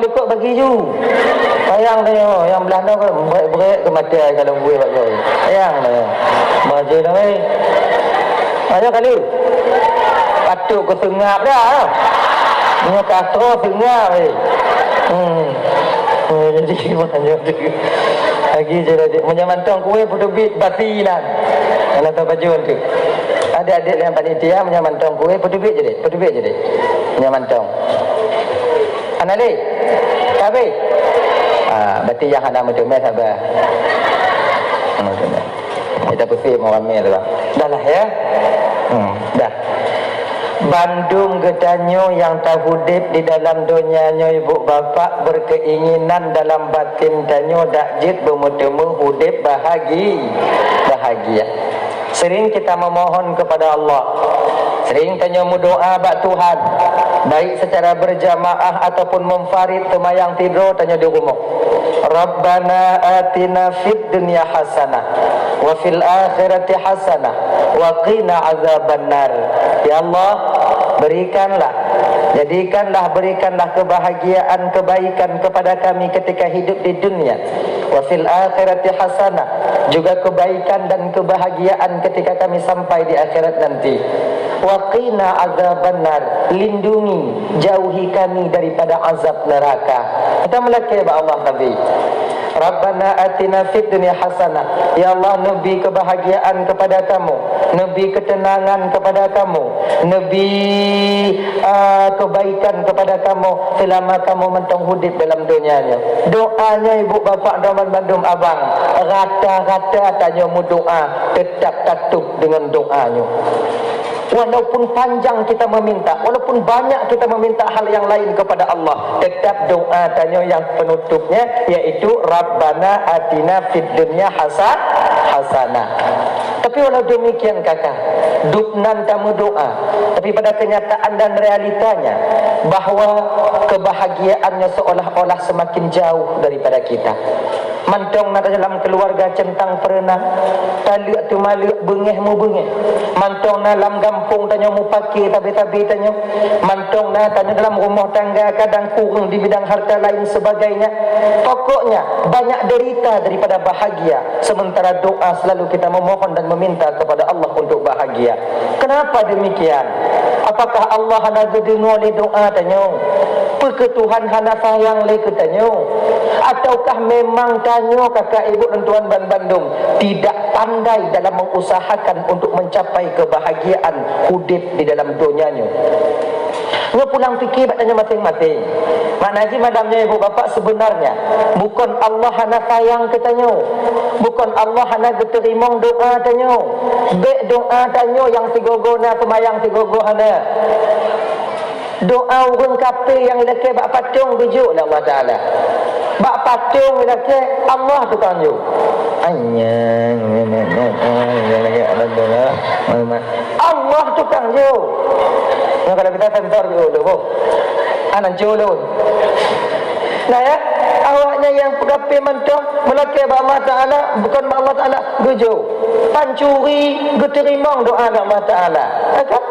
lekuk bagi ju. Sayang tanya yang belah no berat ke mata kalau buih pak joy. Sayang tanya. Baca dah weh. Ayo kali. Patuk ke sengap dah. Punya kasro sengap weh. Jadi mana lagi je dah menyamantang kuih putu bit batilan. Kalau tak baju tu. Ada yang panitia menyamantang kuih putu bit je deh. Menyamantang. Anali. Kabe. Berarti yang ada macam mana sabar. Kita pusing mau ramai tu. Dah lah ya. Dah. Bandung gedanyo yang tahudib di dalam dunianya ibu bapa berkeinginan dalam batin danyo dakjid bermutemu hudib bahagia. Sering kita memohon kepada Allah. Sering tanya doa bak Tuhan. Baik secara berjamaah ataupun munfarid temayang tidur tanya di rumah. Rabbana atina fid dunya hasanah wa fil akhirati hasanah wa qina azabannar. Ya Allah, berikanlah kebahagiaan, kebaikan kepada kami ketika hidup di dunia. Wa fil akhirati hasanah, juga kebaikan dan kebahagiaan ketika kami sampai di akhirat nanti. Wa qina azabannar, lindungi, jauhi kami daripada azab neraka. Kita melaki kepada Allah Nabi. Rabbana atina fid dunya hasanah. Ya Allah, nabi kebahagiaan kepada kamu, nabi ketenangan kepada kamu, nabi kebaikan kepada kamu selama kamu mentong hidup dalam dunianya. Doanya ibu bapa dalam bandum abang, rata-rata tanya mu doa tetap katup dengan doanya. Walaupun panjang kita meminta, walaupun banyak kita meminta hal yang lain kepada Allah, tetap doa tanya yang penutupnya yaitu Rabbana atina fid dunya hasanah. Tapi walau demikian kakak, dupnan tamu doa, tapi pada kenyataan dan realitanya bahawa kebahagiaannya seolah-olah semakin jauh daripada kita. Mantong nak dalam keluarga centang pernah taliak tu maliak bengeh mu bengeh. Mantong nak dalam kampung tanya mu pakai tabi-tabi tanya. Mantong nak tanya dalam rumah tangga kadang kurang di bidang harta lain sebagainya. Pokoknya banyak derita daripada bahagia. Sementara doa selalu kita memohon dan meminta kepada Allah untuk bahagia. Kenapa demikian? Apakah Allah hana gedung oleh doa tanya? Peketuhan hana sayang le tanya? Ataukah memang tanya kakak ibu dan tuan Bandung tidak pandai dalam mengusahakan untuk mencapai kebahagiaan hidup di dalam dunianya? Dia pulang fikir tanya masing-masing. Maknanya madamnya ibu bapa sebenarnya bukan Allah hana sayang katanya, bukan Allah hana geterimong doa tanya. Bek doa tanya yang sigogona temayang sigogo hana. Doa orang kafir yang lelaki bak patung rujuk Allah Taala. Bak patung lelaki Allah tu tunjuk. Allah tu tunjuk. Yang kalau kita sensor dulu, anak julun. Nah ya, awaknya yang kafir mentong melaki Allah Taala bukan Allah Taala rujuk. Pancuri geterimong doa Allah Taala. Kan?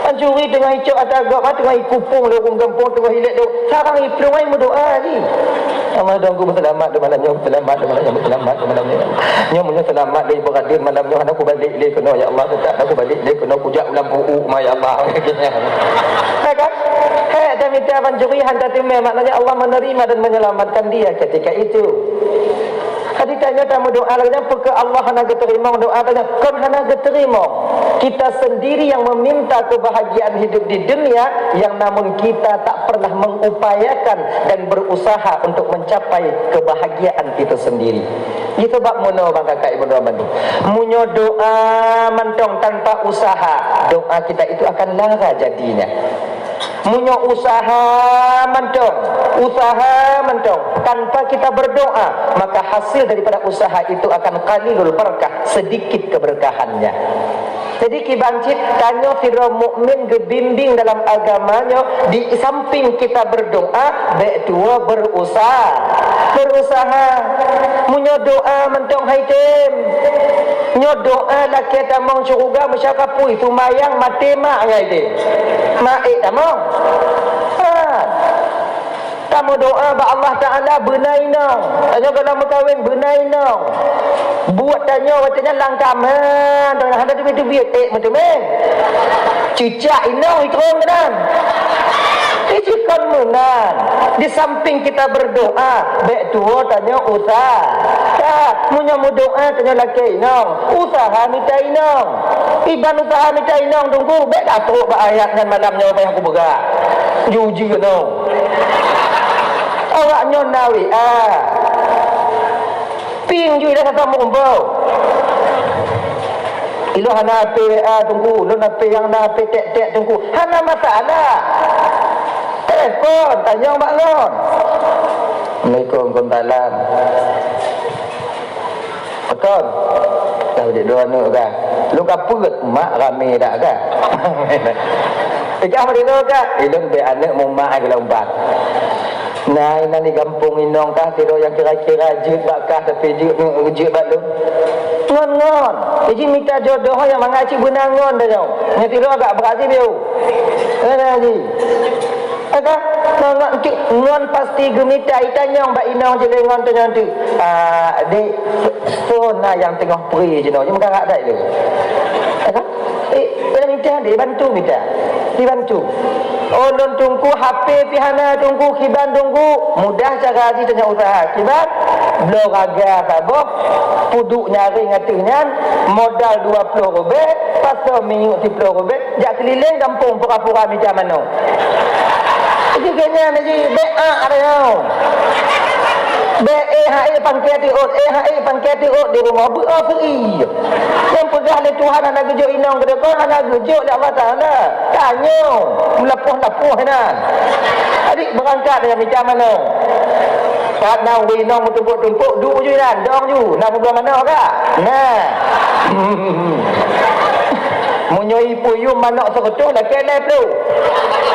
Pancuri tengah hicap atas agak, tengah kupung di orang kampung, tengah hilik tu. Sekarang pelungai berdoa ni. Allah dongku berselamat di malamnya, berselamat di malamnya. Nyomunya selamat dari beradir malamnya. Aku balik dia kena, ya Allah. Tetap aku balik dia kena pujak ulang bu'u, ya Allah. Kan? Dan minta pancuri hantar timai. Maknanya Allah menerima dan menyelamatkan dia ketika itu. Tadi tanya tamu doa lagi apakah Allah hana geterima doa tanya kan hana geterima. Kita sendiri yang meminta kebahagiaan hidup di dunia yang namun kita tak pernah mengupayakan dan berusaha untuk mencapai kebahagiaan itu sendiri. Itu bab muno bang kakak ibu doa bantu. Munyo doa mentong tanpa usaha, doa kita itu akan lara jadinya. Munyo usaha mentong tanpa kita berdoa, maka hasil daripada usaha itu akan qalilul barakah, sedikit keberkahannya. Jadi kibancit tanya firman mukmin gebimbing dalam agamanya, di samping kita berdoa, baik dua berusaha. Munyo doa mentong haitem. Nyo doa lah kita mong syurga masyarakat itu mayang mati mak ngai dia. Mak tamong. Kamu doa ba Allah Ta'ala benai nong. Tanya kalau mau kahwin benai nong. Buat tanya watanya langkaman. Dan ada tu biar macam cicak inong ikron kan. Ijikan menan. Di samping kita berdoa, baik tua tanya usaha. Tak, punya doa tanya laki inong. Usaha minta inong. Iban usaha minta inong tunggu. Baik dah teruk ayat dengan malamnya apa yang aku bergerak. Juji inong. Awak nyon nawi ping ju dah kata mumbau ilo hana pe tunggu lo na pe yang na pe tek tunggu hana masalah telefon tanya mak lon Assalamualaikum salam betul tahu dia dua nak kan lu kaput mak rame dak kan Ijah dia kan ilung be anak mu mak ai lompat nah, ini kampung inong kah tiro yang kira-kira jid bakah tapi jid bak lu. Ngon. Jadi minta jodoh yang mengaji benangon dah jauh. Nya tiro agak berarti dia. Ana ji. Ada ngon pasti gemita itanyong bak inong jelengon tu nanti. Dek sona yang tengah peri je noh. Jangan gerak dak dia. Ada? Minta dia dibantu. Oh non tunggu HP pihana tunggu kiban tunggu mudah cara haji tanya usaha kiban blok agak sabok puduk nyari ngatinya modal 20 rubel pasal minggu 10 rubel jak keliling kampung pura-pura macam mana itu kena nanti ada yang BEHI pangketi di rumah free. Yang pegah oleh Tuhan anak gejuk inong ke depan anak gejuk oleh Allah Ta'ala. Tanya melepuh-lepuh kan. Adik berangkat dengan macam mana? Saat nak inong tumpuk-tumpuk duk je kan. Dong je. Nak belah mana kak? Nah. Munyoi puyum manak seretuh dah kena tu.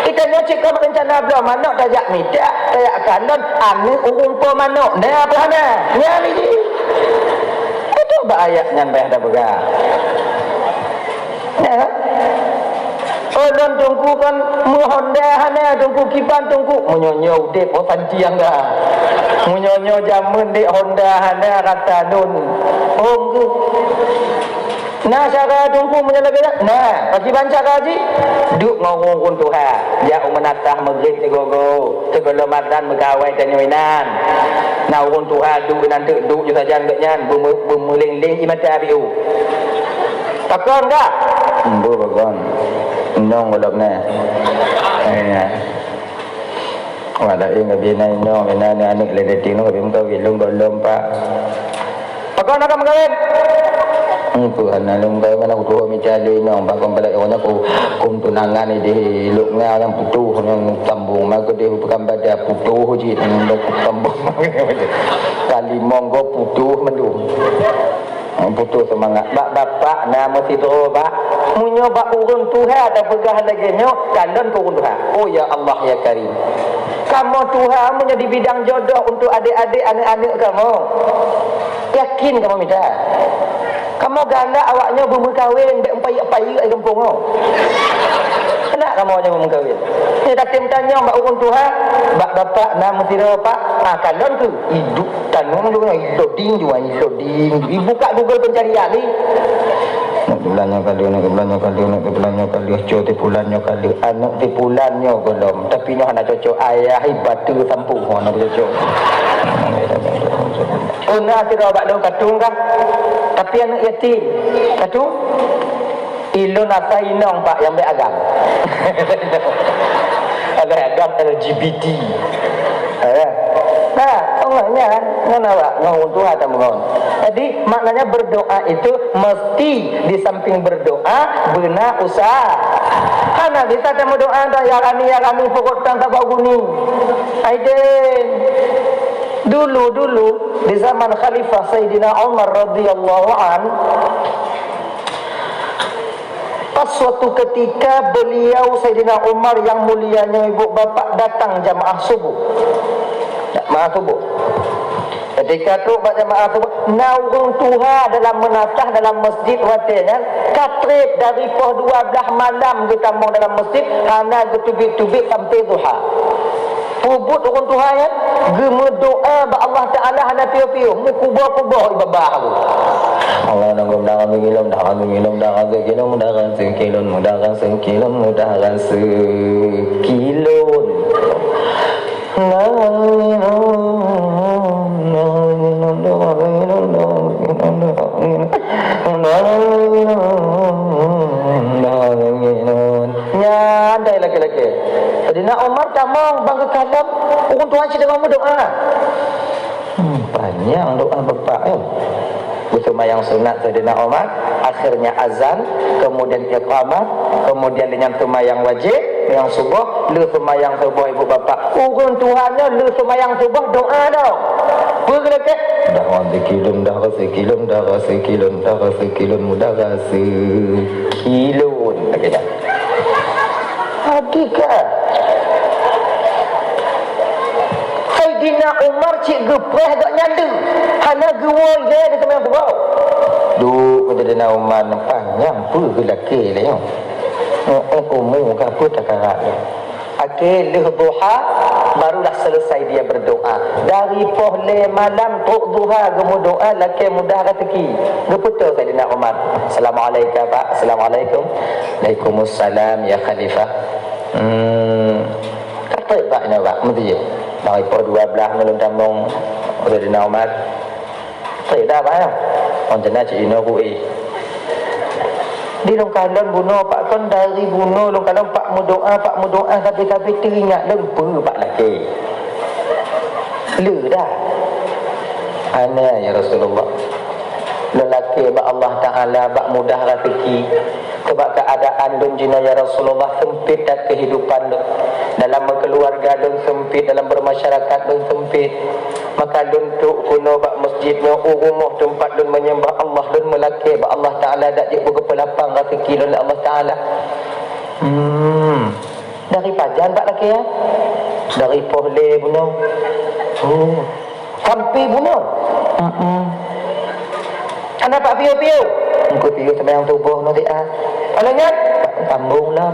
Kita nak cakap rencana belah manak tajak midak, tajak kanan, ane urumpa manak. Nah apa hana? Nya ni. Itu ayat ngan bayar dah begar. Nah. Orang tunggu kan muhonda hana tunggu kipan tunggu munyonyo dek osan tiang dah. Munyonyo jamun dek Honda hana kata nun. Ke nah cara tunggu menyalakan nah bagi banca kaji duk ngorong Tuhan ya menatah maghrib tegogo sebelum madan megawai tanyoinan nah urun Tuhan duk nanti duk je saja enggaknya bermuling-ling imata abiu takon enggak bu bagon nong golokna ada yang bina nong bina ni anak ledeting no bim kau gelung golong pak takon akan megawai Tuhan nalung kau mana aku mencari nong bakal balik orang aku kum tunangan ni di luknya yang putuh yang sambung maka dia bukan pada putuh je yang sambung kali monggo putuh mendung putuh semangat bapak nama sidro bak munyo bak urun Tuhan ada pegah lagi nyo kalon ke urun Tuhan oh ya Allah ya Karim kamu Tuhan menjadi bidang jodoh untuk adik-adik anak-anak kamu yakin kamu minta kamu ganda awaknya belum kahwin dek empai-empai ai kampung oh. Kenapa kamu hanya belum kahwin? Ni tak tanya mbak urun Tuhan, mbak bapak nama sira pak, kalon tu hidup tanung lu loading jual loading. Dibuka Google pencarian ni. Nak bulannya kali cote bulannya kali anak di bulannya golom tapi nyo hana cocok ayah batu sampung hana cocok. Una tira bak lo katung kan tapi anak yatim katung ilo nasa inong pak yang beragam agam LGBT nah orangnya kan ngana pak ngawun Tuhan tak mengon jadi maknanya berdoa itu mesti di samping berdoa benar usaha karena bisa temu doa ya kami pokok tanpa guni aiden dulu di zaman Khalifah Sayyidina Umar radhiyallahu an pas suatu ketika beliau Sayyidina Umar yang mulianya ibu bapak datang jamaah subuh ketika tu jamaah subuh naurung Tuhan dalam menatah dalam masjid watenya katrip dari pukul 12 malam kita mau dalam masjid hana getubik-tubik sampai duha Pubut orang Tuhan ya. Gema doa ba Allah Taala hana piu-piu. Mu kubur-kubur ibabah aku. Allah nanggung darah mengilum darah mengilum darah sekilon darah sekilon darah sekilon darah sekilon. Nyandai laki-laki. Jadi nak Umar tak mau bangga kalam orang Tuhan cerita kamu doa. Banyak doa bapak ya. Sembahyang sunat Sayyidina Umar, akhirnya azan, kemudian iqamah, kemudian dengan sembahyang wajib, yang subuh, lu sembahyang subuh ibu bapa. Urun Tuhannya lu sembahyang subuh doa dah. Bergelak. Darah sekilon, darah sekilon, darah sekilon, darah sekilon, darah sekilon. Okey dah. Hakikat. Sayyidina Umar cik gepreh tak nyanda. Hana gewoi dia di sembahyang subuh. Duk Sayyidina Umar panjang pun gelaki lah yo. Umur ke apa tak karat dia. Akhir duha barulah selesai dia berdoa. Dari pohle malam tok duha gemu doa laki mudah rezeki. Geputar Sayyidina Umar. Assalamualaikum Pak. Assalamualaikum. Waalaikumsalam ya khalifah. Kata Pak ni Pak mesti. Dari pukul 12 melun tambung Sayyidina Umar. Saya dah Pak ya. Orang jenah cik ino bui. Di long kalon bunuh Pak kon dari bunuh long kalon Pak mu doa tapi teringat lempu Pak laki. Lu dah. Ana ya Rasulullah. Lelaki ba Allah Taala ba mudah rezeki. Sebab keadaan dun jina ya Rasulullah sempit dan kehidupan dun. Dalam keluarga dun sempit, dalam bermasyarakat dun sempit. Maka dun tu kuno bak masjidnya rumah tempat dun menyembah Allah dun melaki ba Allah Taala dak je berkepelapang rezeki dun Allah Taala. Dari pajan pak laki ya. Dari pohle bunuh. Sampai bunuh. Anda pak piu-piu. Engkau piu sembahyang tubuh nanti alanya sambunglah.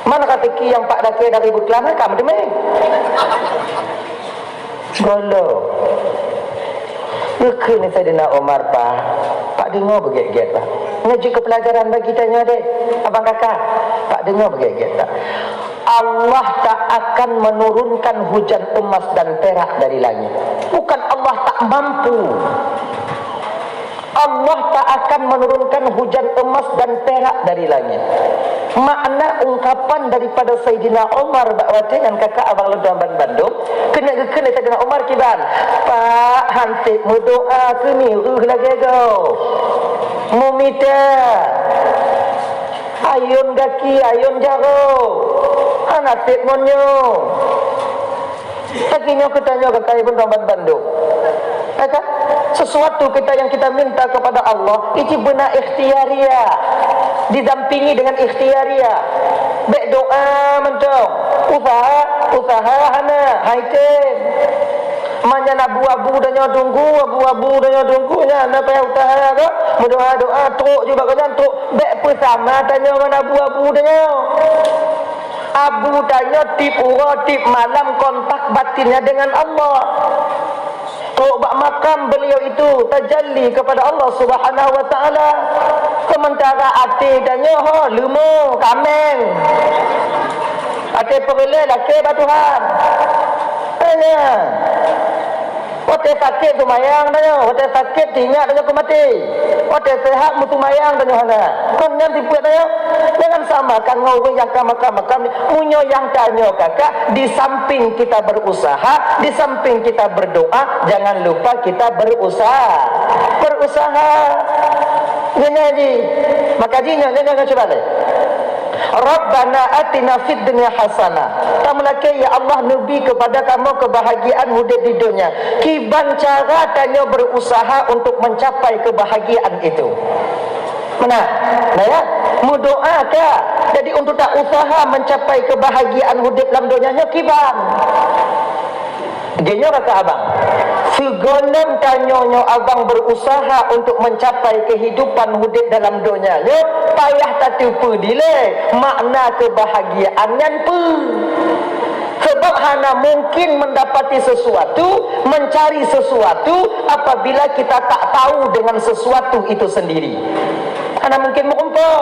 Mana rezeki yang pak laki dari Buklan kamu demi? Golo. Yuk ni Sayyidina Umar Pak dengar berget-get Pak. Ngaji ke pelajaran bagi tanya dek, abang kakak. Pak dengar berget-get Pak. Allah tak akan menurunkan hujan emas dan perak dari langit. Bukan Allah tak mampu. Allah tak akan menurunkan hujan emas dan perak dari langit. Makna ungkapan daripada Sayyidina Umar bakwati dengan kakak abang Ledang Bandung kena Sayyidina Umar kiban. Pak hantik mu doa ke ni lagi go. Mu minta ayun gaki ayun jaro. Hantik monyo. Sakinya ketanya kakak ibn Bandung. Kata sesuatu yang kita minta kepada Allah itu benar ikhtiariah, didampingi dengan ikhtiariah. Baik doa mentong, usaha hana haitem. Manya abu-abu dan nyodunggu nya na payah usaha ke doa truk juga kan truk baik bersama tanya mana abu-abu dan abu tanya tip malam kontak batinnya dengan Allah. Bak makam beliau itu tajalli kepada Allah Subhanahu wa taala. Sementara ati danyo lumo kameng. Ati perle laki batuhan. Tanya. Ote sakit sumayang danyo, ote sakit tinggal danyo ke mati. Ote sehat mutu mayang danyo hana. Kon yang tipu danyo. Jangan samakan ngau yang makam munyo yang tanya kakak di samping kita berusaha, di samping kita berdoa, jangan lupa kita berusaha. Nyanyi. Maka jinya nyanyi coba le. Rabbana atina fid dunya hasanah. Kamu laki ya Allah nabi kepada kamu kebahagiaan hidup di dunia. Kiban cara tanya berusaha untuk mencapai kebahagiaan itu. Mana? Nah ya, mu doa ke? Jadi untuk tak usaha mencapai kebahagiaan hidup dalam dunianya kiban. Genya kata abang. Segonem tanyonyo abang berusaha untuk mencapai kehidupan hidup dalam dunianya, payah tak tipu dile makna kebahagiaan nyan pu. Sebab hana mungkin mendapati sesuatu, mencari sesuatu apabila kita tak tahu dengan sesuatu itu sendiri. Hana mungkin mengumpul.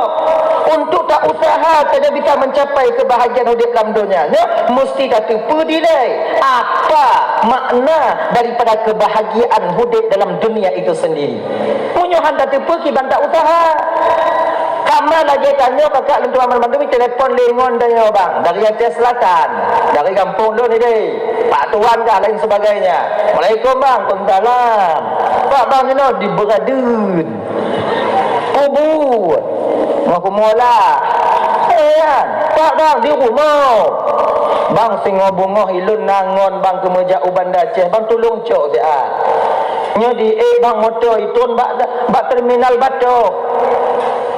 Untuk tak usaha saja bisa mencapai kebahagiaan hidup dalam dunia, mesti kata pedilai apa makna daripada kebahagiaan hidup dalam dunia itu sendiri. Munyohan tak pergi bantak usaha. Kamu lagi tanya kakak lentu amal mandu telefon lengon tanya bang dari Aceh Selatan, dari kampung lu ni deh, Pak Tuan kah lain sebagainya. Assalamualaikum bang, Waalaikumsalam. Pak bang ni no di Beradun. Kubur. Aku mula. Kan? Pak bang di rumah. Bang singo bunga ilun nangon bang kemeja uban Aceh. Bang tolong cok dia. Nya di bang motor itun bak terminal Batok.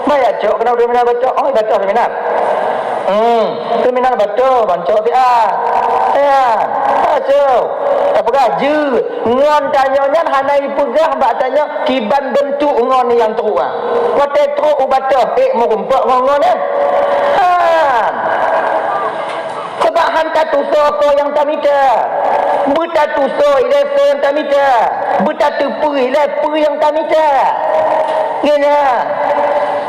Maya cok kenapa terminal Batok? Oh Batok terminal. Terminal Batok bang cok dia. Ya. Cok. Apa gaji? Ngon tanyanya hanai pegah bak tanya kiban bentuk ngon ni yang teruk ah. Kote teruk Batok mau rumput ngon ni. Sebab hantar tuso apa yang tak minta. Buta tuso ilesa yang tak minta. Buta tepu ilesa yang tak minta. Gini.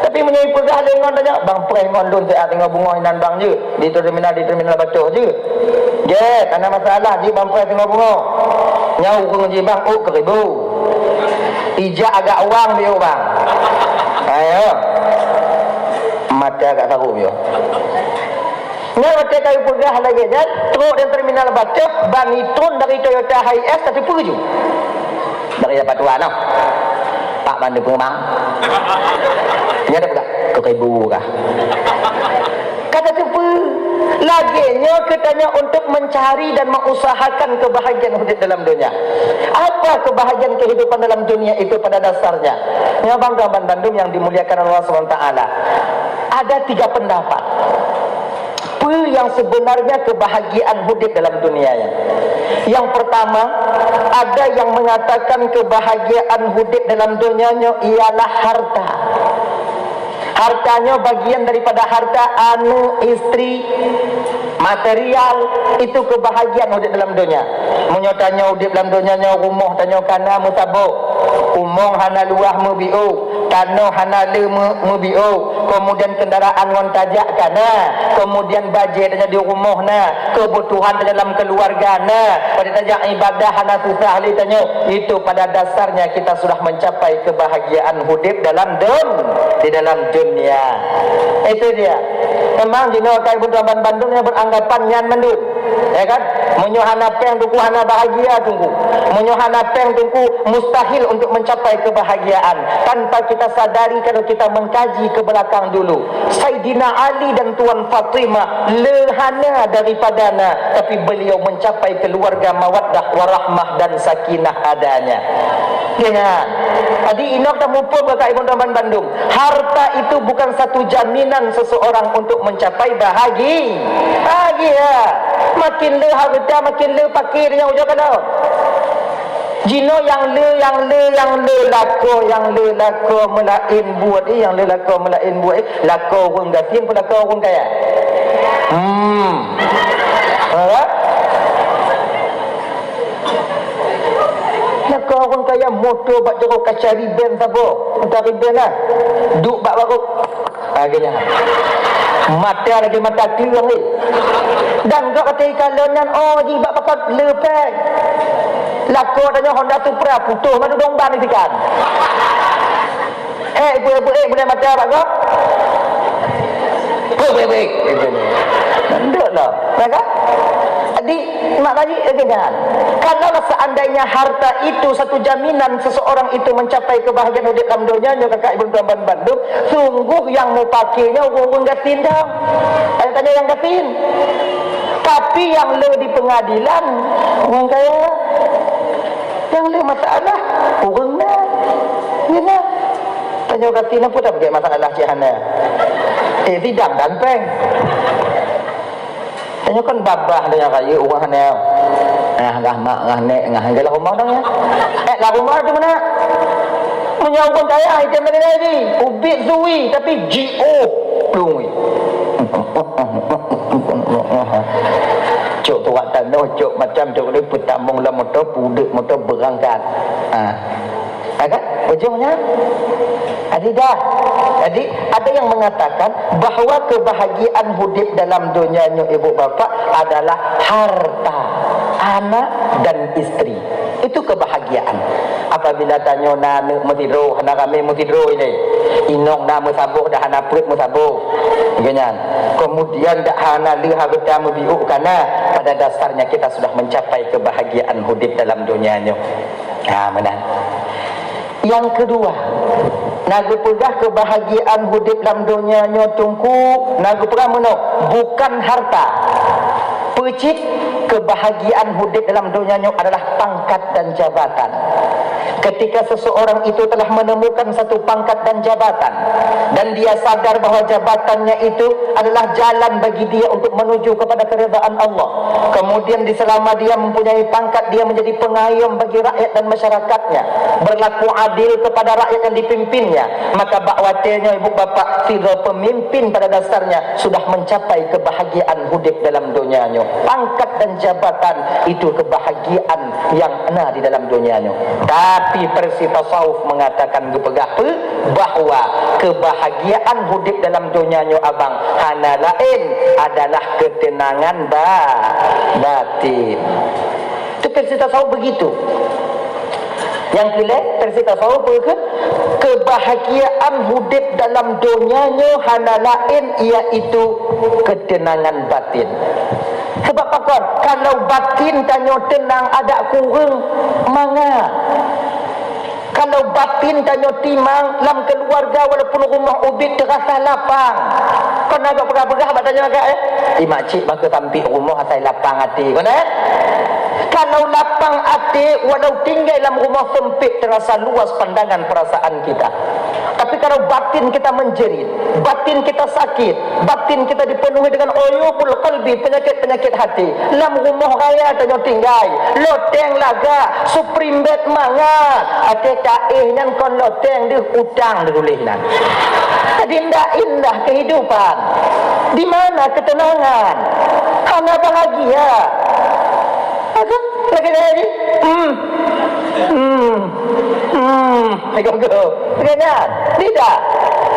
Tapi menyai pegah lengon tanya, bang perengon dun saya tengok bunga inan bang je. Di terminal Batok je. Je, tak ada masalah je bang pereng tengok bunga. Nyau kong je bang, oh keribu. Ijak agak uang dia bang. Ayo. Mata agak taruh dia. Ni mata kayu pegah lagi dan teruk dari terminal Batok, bang itun dari Toyota Hiace tapi perju. Dari dapat tuan noh. Pak bandu pengembang. Dia ada pula keribu kah? Kata siapa? Laginya katanya untuk mencari dan mengusahakan kebahagiaan hidup dalam dunia. Apa kebahagiaan kehidupan dalam dunia itu pada dasarnya? Ya bang Bandung yang dimuliakan Allah SWT. Ada 3 pendapat. Apa yang sebenarnya kebahagiaan hidup dalam dunia ya? Yang pertama, ada yang mengatakan kebahagiaan hidup dalam dunianya ialah harta. Hartanya bagian daripada harta istri, material, itu kebahagiaan hidup dalam dunia. Menyotanya hidup dalam dunianya rumah tanya kana mutabuk, umong hana luah mubiu, tanah hana le mubiu, kemudian kendaraan ngon tajak kana, kemudian bajet tanya di rumah na, kebutuhan dalam keluarga na, pada tajak ibadah hana susah li tanya. Itu pada dasarnya kita sudah mencapai kebahagiaan hidup dalam di dalam dunia. Itu dia. Memang jino kai Budaman Bandung yang beranggapan nyan mendung. Ya kan? Munyohana peng tungku hana bahagia tungku. Munyohana peng tungku mustahil untuk mencapai kebahagiaan tanpa kita sadari kalau kita mengkaji ke belakang dulu. Sayyidina Ali dan Tuan Fatimah lehana daripadana tapi beliau mencapai keluarga mawaddah warahmah dan sakinah adanya. Ya. Adi inok dah mumpul ke Ibu Taman Bandung. Harta itu bukan satu jaminan seseorang untuk mencapai bahagia. Makin le harta makin le pakir yang ujung kada. Jino yang le lako melain buat yang le lako melain buat lako orang gatin pun lako orang kaya. Lako orang kaya motor bak jero kaca riben sabo. Entah riben lah. Duk bak baru. Akhirnya. Mata lagi mata tiang ni. Dan gak kata ikalanan di bak pakat lepek. Lako tanya Honda Supra putus madu domba ni sikan. Ibu boleh mata bak gak? Baik. Ndak lah. Kan? Jadi mak kaji kan. Kalau seandainya harta itu satu jaminan seseorang itu mencapai kebahagiaan hidup dalam dunianya kakak Ibu Taman Bandung, sungguh yang mau pakainya orang gatin dah. Saya tanya yang gatin. Tapi yang le di pengadilan orang kaya, yang le masalah orang dah. Ya. Tanya gatin apa tak pakai masalah cihana. Tidak dan peng. Tanya kan babah dia kaya orang hana. Gah mak gah nek gah gelah rumah dah ya. Lah rumah tu mana? Menyambung kaya item mana lagi? Ubit zui tapi GO. Plung. Cok tu cok macam tu dia putamong lah motor pudek motor berangkat. Kan ujungnya dah. Jadi ada yang mengatakan bahawa kebahagiaan hidup dalam dunianya ibu bapa adalah harta, anak dan isteri. Itu kebahagiaan. Apabila tanya nak mutidro, nak kami mutidro ini, inong nama sabuh dah anak perut musabuh. Ganyan. Kemudian dah anak liha bertamu biuk karena pada dasarnya kita sudah mencapai kebahagiaan hidup dalam dunianya. Benar. Yang kedua, nagu pegah kebahagiaan hidup dalam dunianya tungku, nagu pegah mana? Bukan harta. Pecik kebahagiaan hidup dalam dunianya adalah pangkat dan jabatan. Ketika seseorang itu telah menemukan satu pangkat dan jabatan dan dia sadar bahawa jabatannya itu adalah jalan bagi dia untuk menuju kepada keredaan Allah, kemudian selama dia mempunyai pangkat, dia menjadi pengayom bagi rakyat dan masyarakatnya, berlaku adil kepada rakyat yang dipimpinnya, maka bakwatenya ibu bapa sila pemimpin pada dasarnya sudah mencapai kebahagiaan hidup dalam dunianya. Pangkat dan jabatan itu kebahagiaan yang ada di dalam dunianya. Tapi versi tasawuf mengatakan apa? Bahawa kebahagiaan hidup dalam dunianya abang hana lain adalah ketenangan batin. Itu versi tasawuf begitu. Yang kedua, versi tasawuf berkata kebahagiaan hidup dalam dunianya hana lain iaitu ketenangan batin. Sebab apa? Kalau batin tanya tenang ada kurang manga. Kalau batin tanya timang dalam keluarga walaupun rumah ubit terasa lapang. Kau nak agak berah-berah abang tanya agak makcik baka tampik rumah asal lapang hati. Kau nak? Kalau lapang hati walau tinggal dalam rumah sempit terasa luas pandangan perasaan kita. Tapi kalau batin kita menjerit, batin kita sakit, batin kita dipenuhi dengan uyubul qalbi, penyakit-penyakit hati, dalam rumah raya tanya tinggal, loteng laga, supreme bed manga, ate kaihnya kon loteng dia utang dia tulisnan. Jadi indah kehidupan. Di mana ketenangan? Hanya bahagia. Apa? Lagi. Go. Kenapa? Tidak.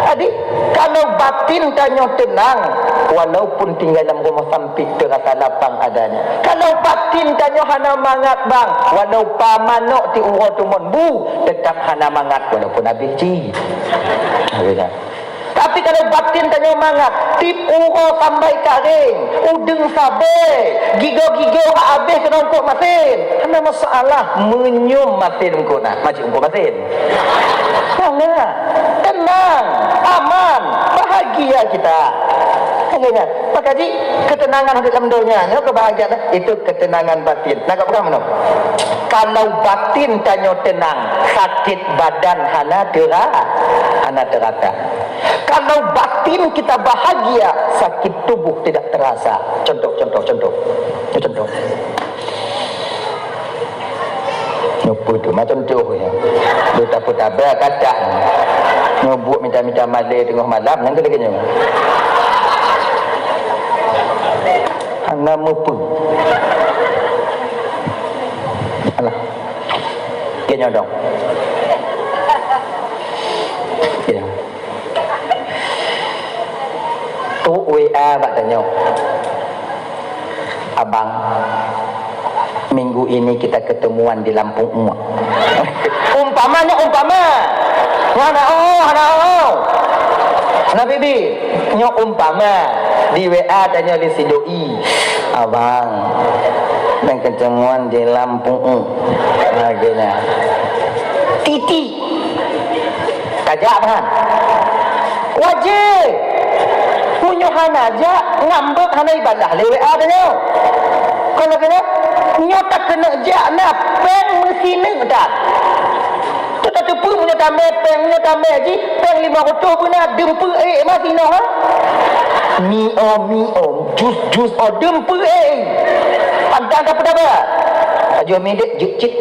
Jadi kalau batin tanya tenang, walaupun tinggal dalam rumah samping terasa lapang adanya. Kalau batin tanya hana mangat bang, walau pamanok ti uro tumon bu, tetap hana mangat walaupun habis ji. Tapi kalau batin tanya mangat, tip uro sampai karing, udeng sabe, gigo-gigo habis kena ungkuk masin. Hana masalah menyum masin ungkuk nak, macam ungkuk masin. Hana tenang, aman, bahagia kita. Ingat, Pak Haji, ketenangan di dalam dunia, kebahagiaan itu ketenangan batin. Nak apa kamu? Kalau batin tanya tenang, sakit badan hana terasa. Kalau batin kita bahagia, sakit tubuh tidak terasa. Contoh. Nyopo tu macam tu ya. Dia tak ber kata. Nyobuk minta malai tengah malam nang lagi nyo. Nama pun. Alah. Kenyo dong. Ya. Tu WA bak tanya. Abang, minggu ini kita ketemuan di Lampung Umak. Umpama. Nah bibi, nyok umpama di WA tanya di si doi. Abang, dan ketemuan di Lampung Akhirnya Titi kajak bahan wajib punyuhan aja ngambek hana ibadah le WA tanya. Kalau kena nyota kena jak nak peng mesin tak. Tu pun punya tambah peng ji peng 500 pun nak dempu masih noh. Mio jus dempu pantang dapat apa? Ajo medek jik.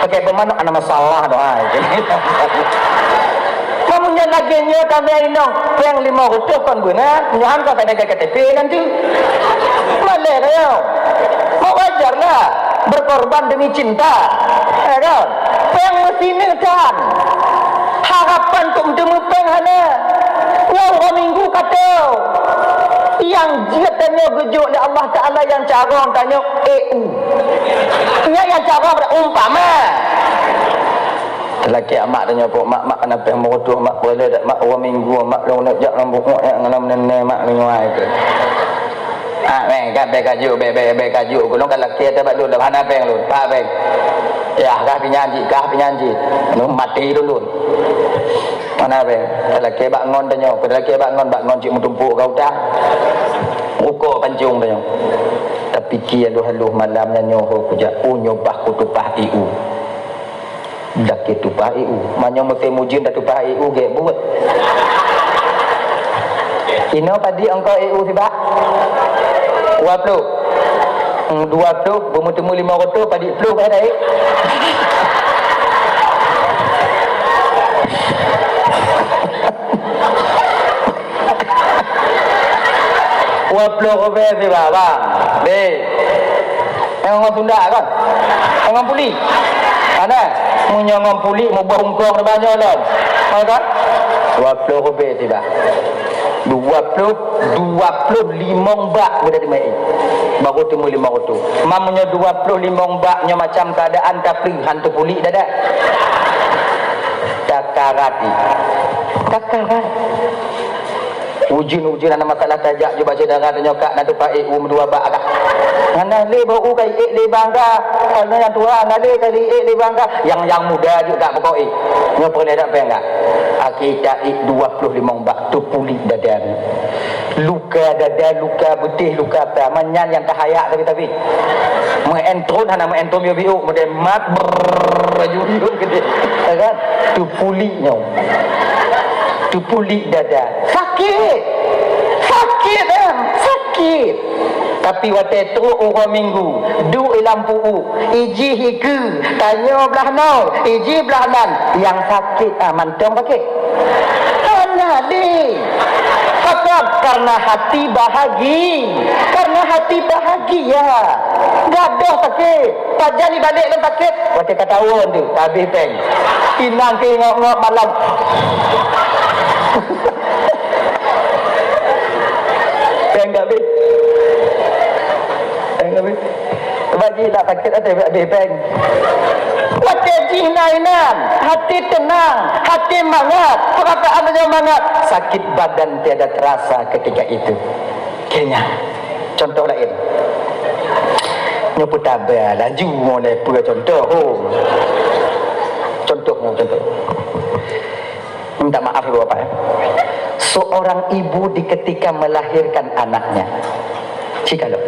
Pakai bermana ada masalah doa. Kamunya laginya tambah ini peng 500 kan guna nyahan kau tak ada KTP nanti. Malah dah. Wajarlah berkorban demi cinta, ya kan? Peng mesti kan harapan tuk demi peng hana. Wah minggu kata yang dia tanya gejuk oleh Allah Ta'ala yang cara tanya yang cara berumpama lelaki mak tanya pun mak kenapa yang merutuh mak boleh tak mak orang minggu mak long nak jak rambut mak yang ngalam nenek mak nyuai ke kan be kaju kulong kan lelaki ada bak dulu hana peng lu pak peng ya kah pinyanji nu mati dulu mana be lelaki bak ngon tanya lelaki bak ngon cik mutumpuk kau dah ukur pancung tanya tapi kia haluh malamnya nyoho kujak nyobah kutupah iu dak ketupah iu manyo mesti mujin dak tupah iu ge buat ino padi engkau iu tiba 20 bermutemu 500 padi 10 kan dai 20 rupiah sih bang yang orang Sunda kan orang puli mana punya orang puli mau berhungkong banyak kan kan 20 rupiah sih bang 25 bak boleh dimai baru temu 500 mamanya 25 baknya macam keadaan tapi hantu puli dah dah takarati ujin ana masalah tajak je baca darah tanya kak nak tupai dua bak agak ngana le bau kai le bangga ana yang tua ngale kali le bangga yang muda juga pokok nya boleh dak peng enggak akita 25 bak tu puli dadan luka dada luka betih luka apa manyan yang tahayak tapi mengentron hana mengentron biu model mat berajun gede kan tu pulinya tu puli dada sakit tapi waktu tu orang minggu du lampu iji hiku tanya belah nau iji belah nan yang sakit mantong pakai mana di karena hati bahagia gadoh sakit pajali balik dan sakit waktu ketahuan tu habis peng inang ke ngok malam peng tak habis bagi nak sakit ada peng wajah jinainan hati tenang hati mangat perasaan yang mangat sakit badan tiada terasa ketika itu kayaknya contoh lain nyebut tabah laju boleh pula contoh contoh minta maaf ibu bapak seorang ibu di ketika melahirkan anaknya jikalau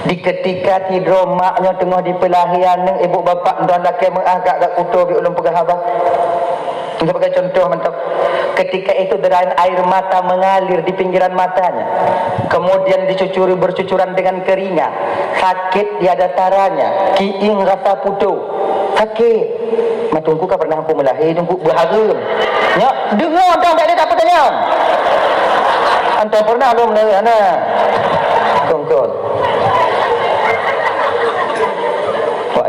di ketika tidur maknya tengah di pelahian ibu bapa dan laki mengagak kat kutu bi ulun pegahaba sebagai contoh mantap ketika itu derain air mata mengalir di pinggiran matanya kemudian bercucuran dengan keringat sakit tiada taranya kiing rasa putu sakit matungku kau pernah aku melahir tunggu berharum nya dengar tang tak ada apa tanya anta pernah belum melahir anak kongkol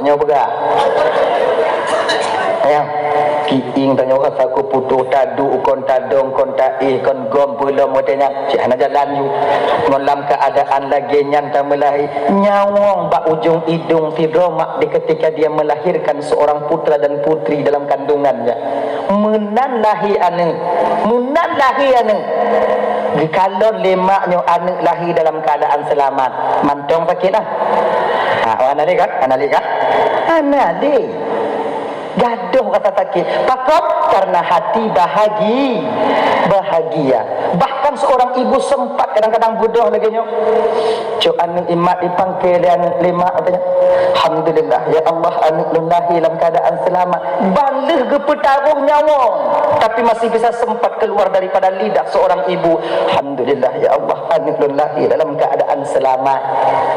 waknya begak ayam kiing tanya orang saku putu tadu kon tadong kon taih kon gom pula modenya cik ana jalan you ngolam keadaan lagi nyanta melahir nyawong bak ujung hidung tidromak di ketika dia melahirkan seorang putra dan putri dalam kandungannya menan lahi ane kalau lemaknya anak lahir dalam keadaan selamat mantong sakitlah anak dia gaduh kata sakit pakot karena hati bahagia bahkan seorang ibu sempat kadang-kadang bodoh lagi nyok cuk anu imat dipanggil anak lima katanya alhamdulillah ya Allah anak lunahi dalam keadaan selamat balik ke petaruh nyawa tapi masih bisa sempat keluar daripada lidah seorang ibu alhamdulillah ya Allah anak lunahi dalam keadaan selamat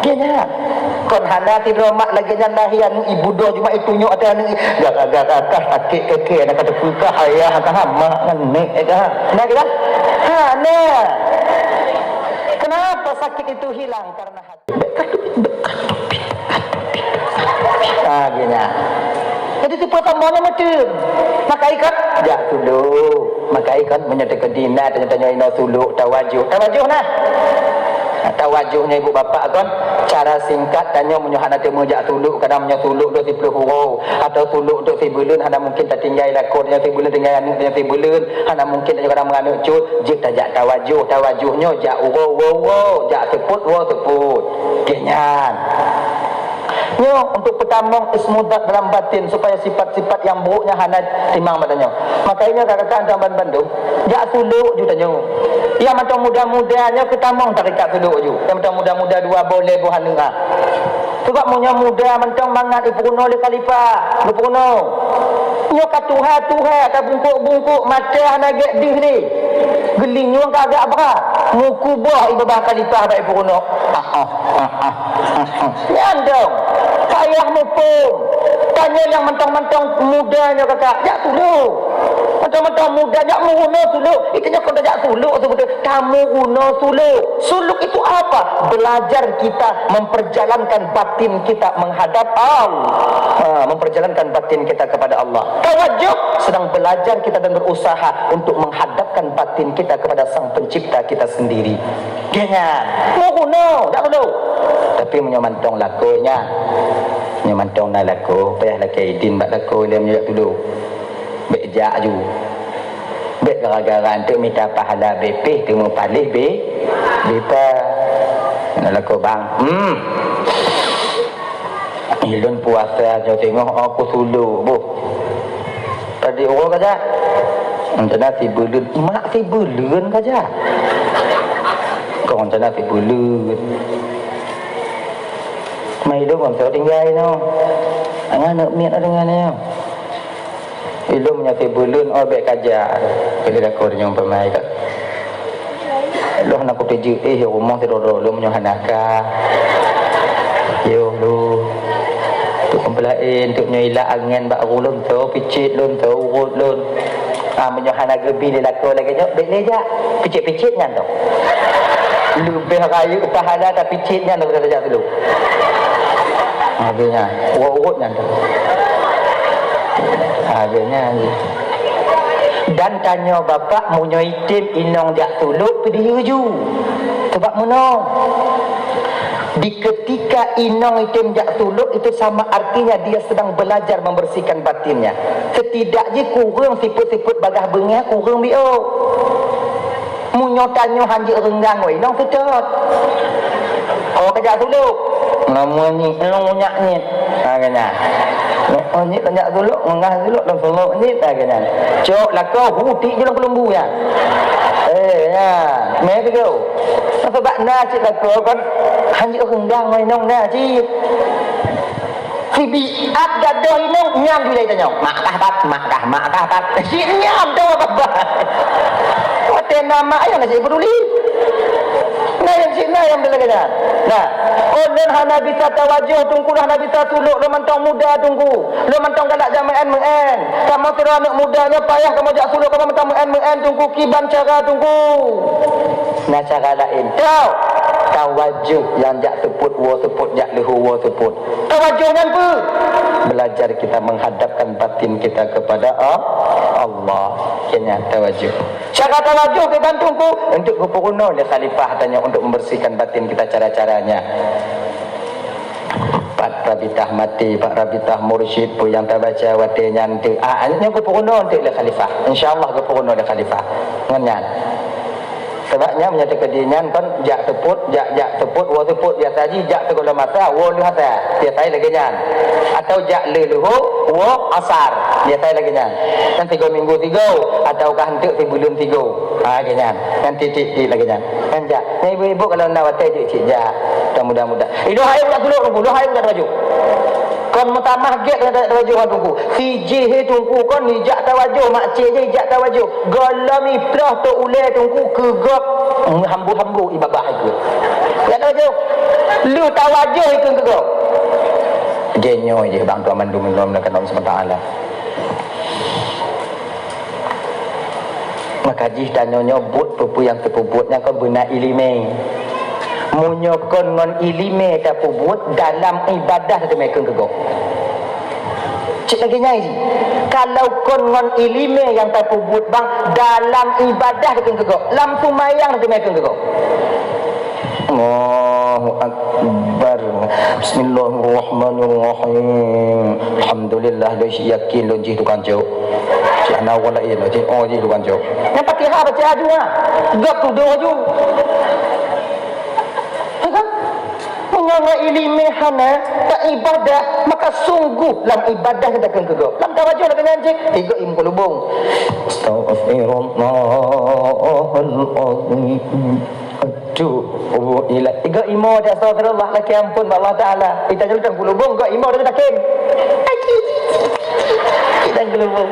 gini kon hana tidur mak lagi nyalahi anu ibu do cuma itu nyok ada anu gagak sakit keke nak kata puka ayah kah mak nek dah nak kita kenapa sakit itu hilang karena hati. Gini. Jadi tu pertamanya macam maka ikan jak suluk, maka ikan menyatakan dina tanya-tanya ina suluk tawajuh nah. Tawajuhnya ibu bapa kan cara singkat tanya menyuhana temu jak suluk kadang menyuh suluk do 10 huruf atau suluk do 10 bulan hana mungkin tak tinggal lakon yang 10 bulan tinggal anu yang 10 bulan hana mungkin tak kadang menganut cut jik tak jak tawajuhnya jak wo jak seput kenyan. Nyo untuk pertama ismudat dalam batin supaya sifat-sifat yang buruknya hana timang badannya. Makanya kata-kata dalam Bandung, jak suluk ju tanya. Yang macam muda-mudanya ketamang tarikat suluk ju. Yang macam muda-muda dua boleh buhan dengar. Sebab munya muda mentang mangat ipuno le khalifah, ipuno. Nyo katuha tak bungkuk mata hana gek dih ni. Geling nyo kagak apa. Muku buah ibabah khalifah ba ipuno. Nyandong. Payahmu pun tanya yang mentang-mentang mudanya kakak jak suluk mentang-mentang muda jak muno suluk itu kau tak jak suluk sebetulnya kamu muno suluk itu apa? Belajar kita memperjalankan batin kita menghadap Allah, memperjalankan batin kita kepada Allah. Tawajuh sedang belajar kita dan berusaha untuk menghadapkan batin kita kepada Sang Pencipta kita sendiri. Jangan muno tak suluk tapi menyamantong lakunya nyamantong na laku payah laki idin bak laku dia menyuap dulu bejak ju bek gara-gara untuk minta pahala BP temu palih bepa nak laku bang ilun puasa jauh tengok aku suluk bu tadi orang kaja antara si belun mak si belun kaja kau antara si belun mai lu còn sợ tinggal no angah nak miat dengan dia ilmu nyati bulun obek kaja bila dah kau nyom pemai kat lu nak aku tuju rumah teroro lu menyohanaka yo lu tu kompelain tu nyoila angin bak ulun tu picit lun tu urut lun menyohana gebi dia lakon lagi jap dek leja picit-picitnya tu lebih kayu pahala tapi picitnya tu saja dulu. Habisnya, urut-urutnya tu. Habisnya. Dan tanya bapak munyo itim inong jak suluk tu dia ju. Sebab mana? Di ketika inong itim jak suluk itu sama artinya dia sedang belajar membersihkan batinnya. Setidaknya kurang siput-siput bagah bengah kurang bio. Munyo tanya hanji renggang we inong sedot. Oh kejak suluk. Namanya nyak nyit. Kena. Oh nyit tanya suluk ngah suluk dan suluk nyit kena. Cok lakau hutik je dalam lembu ya. Ya, mai tu kau. Sebab na cik lakau kan hanji renggang we inong na cik. Sibi ada dah inong nyam dia tanya. Mak kah tak. Si nyam tu apa? Hotel nama ayah nasi peduli. Nah yang sini yang bila kena. Nah, dan hana bisa tawajuh tunggu hana bisa suluk lo mentang muda tunggu. Lo mentang galak jami'an mengen. Kamu kira anak mudanya payah kamu jak suluk kamu mentang mengen tunggu kiban cara tunggu. Nah cara lain. Tahu tawajuh yang jak sebut wa sebut jak lehu wa sebut. Tawajuh kan apa? Belajar kita menghadapkan batin kita kepada Allah. Kena tawajuh. Cara tawajuh ke bantungku untuk berpuruno dia khalifah tanya untuk membersihkan batin kita cara-caranya. Pak Rabitah mati, Pak Rabitah mursyid pun yang tak baca watinya nanti. Ini berpuruno untuk dia khalifah. InsyaAllah berpuruno dia khalifah. Ngenyan. Sebabnya menyatakan dinyan kan jak teput wa teput biasa haji jak segala masa wa luhasa biasa lagi nyan atau jak leluhu wa asar biasa lagi nyan kan 3 minggu 3 ataukah hentuk sebulan 3 ganyan kan titik lagi nyan kan jak ibu-ibu kalau nak watai cik jak mudah-mudah itu hai tak suluk tunggu hai tak baju kon mutamah get tak tawajuh tunggu siji he tunggu kon hijak tawajuh mak cik je hijak tawajuh galami plah tu ulai tunggu kegap hambu-hambu ibabah itu ya tawajuh lu tawajuh itu kegap genyo je bang tu aman dum melakan Allah SWT maka jih tanya nyobut pupu yang terpubutnya kon guna ilime Munyokon ngon ilime ta pubut dalam ibadah tu mereka gegok. Cik lagi nyai. Kalau kon ngon ilime yang tak pubut bang dalam ibadah tu gegok. Lam sumayang tu mereka gegok. Allahu Akbar. Bismillahirrahmanirrahim. Alhamdulillah lo yakin lo jih tukang jauh. Cik ana wala iya lo jih jih tukang jauh. Yang Fatihah baca aju ah. Gap tu doa aju. Mengenai ilmu hana tak ibadah maka sungguh lam ibadah kita akan gegok. Lam tawajud nak ngaji tiga im kulubung. Astaghfirullahalazim. Aduh, ila tiga imo dah astagfirullah laki ampun Allah Taala. Kita jalan kulubung gak imo dah takin. Kita kulubung.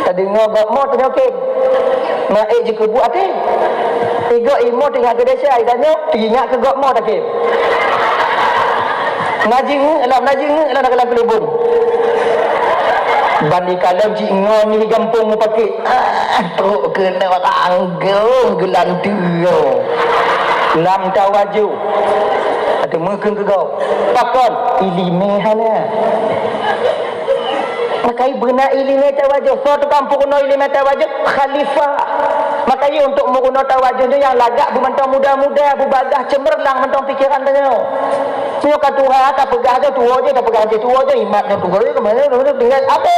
Tadi ngobak mo tanya okey. Mak je ke buat hati. Tiga imo tinggal ke desa idanya ingat ke gok mo takin. Najing nak nak kelam kulubung. Bani kalam cik ngau ni gampung mu pakai teruk kena tanggung gelantiu lam tawaju ada mungkin ke kau pakon ilime hana makai benar ilime tawaju suatu kampung no ilime tawaju khalifah makai untuk menggunakan tawaju tu yang lagak bumentang muda-muda bubadah cemerlang mentang pikiran tanya punya katuha tak pegah tu tua je tak pegah je tua je imat tu tua je kemana dengan apa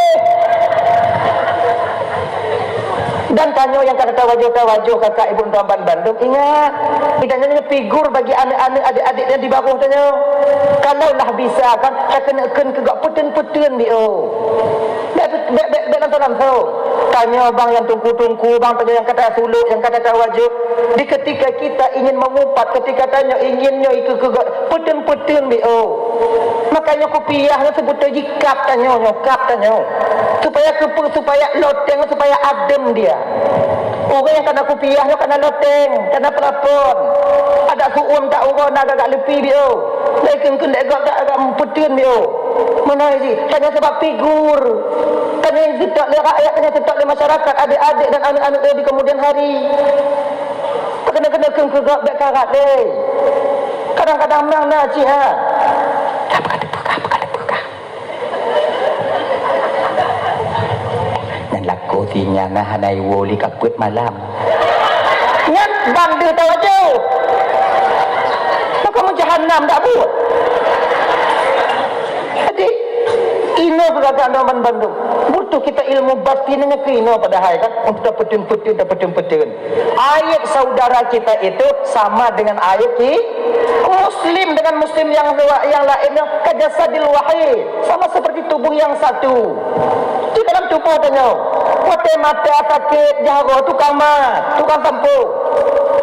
dan tanya yang kata tawajuh kakak ibu tuan Bandung ingat idanya figur bagi anak-anak adik-adik yang di bawah tanya kalaulah bisa kan tak kena kegak peten-peten dia dalam tanya bang yang tungku-tungku bang tanya yang kata suluk yang kata tawajuh di ketika kita ingin mengumpat ketika tanya inginnya itu kegak peten-peten dia makanya kopiahnya sebut jikap tanya supaya loteng supaya adem dia orang yang kena kopiahnya kena loteng kena pelapon ada suum tak orang agak lebih dia lekin kena agak peten dia mana sih tanya sebab figur tanya tidak le rakyat tanya tidak le masyarakat adik-adik dan anak-anak dia di kemudian hari kena kegak bekarat deh kadang-kadang mana sih ha laku tinya nah hanai woli kaput malam ngat bang dia tawajuh maka menjahannam tak buat jadi ino beragam dalam Bandung butuh kita ilmu batin dengan ino padahal kan untuk dapetin ayat saudara kita itu sama dengan ayat muslim dengan muslim yang lainnya kajasadil wahid sama seperti tubuh yang satu di dalam tubuh tanya wate mata sakit jaro tukang mat tukang sampo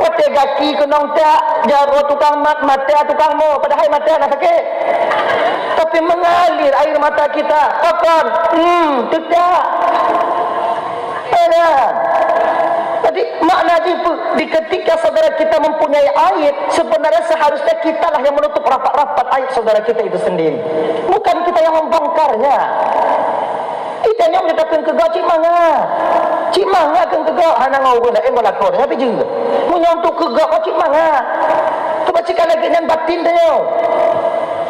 wate gaki kenong tak jaro tukang mat mata tukang mo padahal mata nak sakit tapi mengalir air mata kita kapan tidak ada jadi makna di ketika saudara kita mempunyai ayat sebenarnya seharusnya kitalah yang menutup rapat-rapat ayat saudara kita itu sendiri bukan kita yang membongkarnya. Kita yang menyatakan kegak cik manga kan kegak hana ngau guna melakor tapi juga menyontok kegak cik manga tu baca lagi dengan batin dia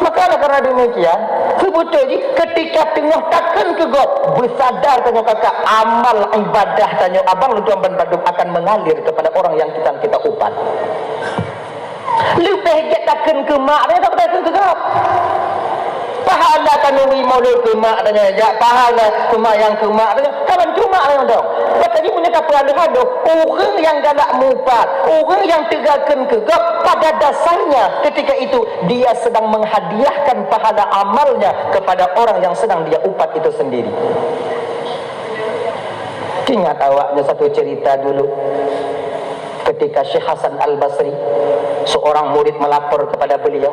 maka karena demikian sebetulnya ketika tengah takkan kegak bersadar tanya kakak amal ibadah tanya abang lu tuan Bandung akan mengalir kepada orang yang kita upat lebih baik takkan ke mak dia tak takkan kegak pahala kanuri maulid kemak tanya ya pahala kemak yang kemak tanya kawan cuma yang dong katanya punya kapal hado orang yang galak mupat orang yang tegakkan kegap pada dasarnya ketika itu dia sedang menghadiahkan pahala amalnya kepada orang yang sedang dia upat itu sendiri. Ingat awaknya satu cerita dulu ketika Syekh Hasan Al-Basri seorang murid melapor kepada beliau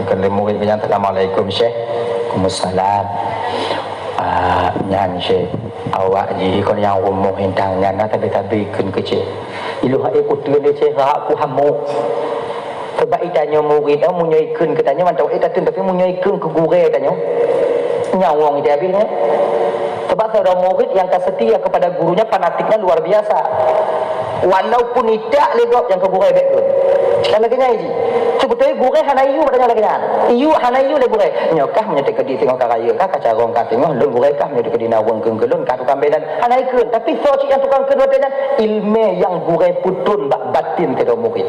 kali murid yang Assalamualaikum Syekh Waalaikumsalam nyan Syekh awak ji kon yang umuh hintang nyan tapi kun kecil ilu hai putun dia Syekh aku hamuk sebab itanya murid mu nyoikun katanya mantau tun tapi mu nyoikun ke gure tanya nyawong dia habisnya Sebab seorang murid yang setia kepada gurunya, fanatiknya luar biasa. Walaupun tidak legok yang ke guru baik ke. Kalau kena ini. Sebetulnya guru hana iu pada lagi kan. Iu hana iu le guru. Nyokah menyetek di tengok karaya kah kacarong kah tengok lun guru kah menyetek di nawang kelun kah tukang bedan. Hana ikut. Tapi soci yang tukang kedua dengan ilmu yang guru putun batin kepada murid.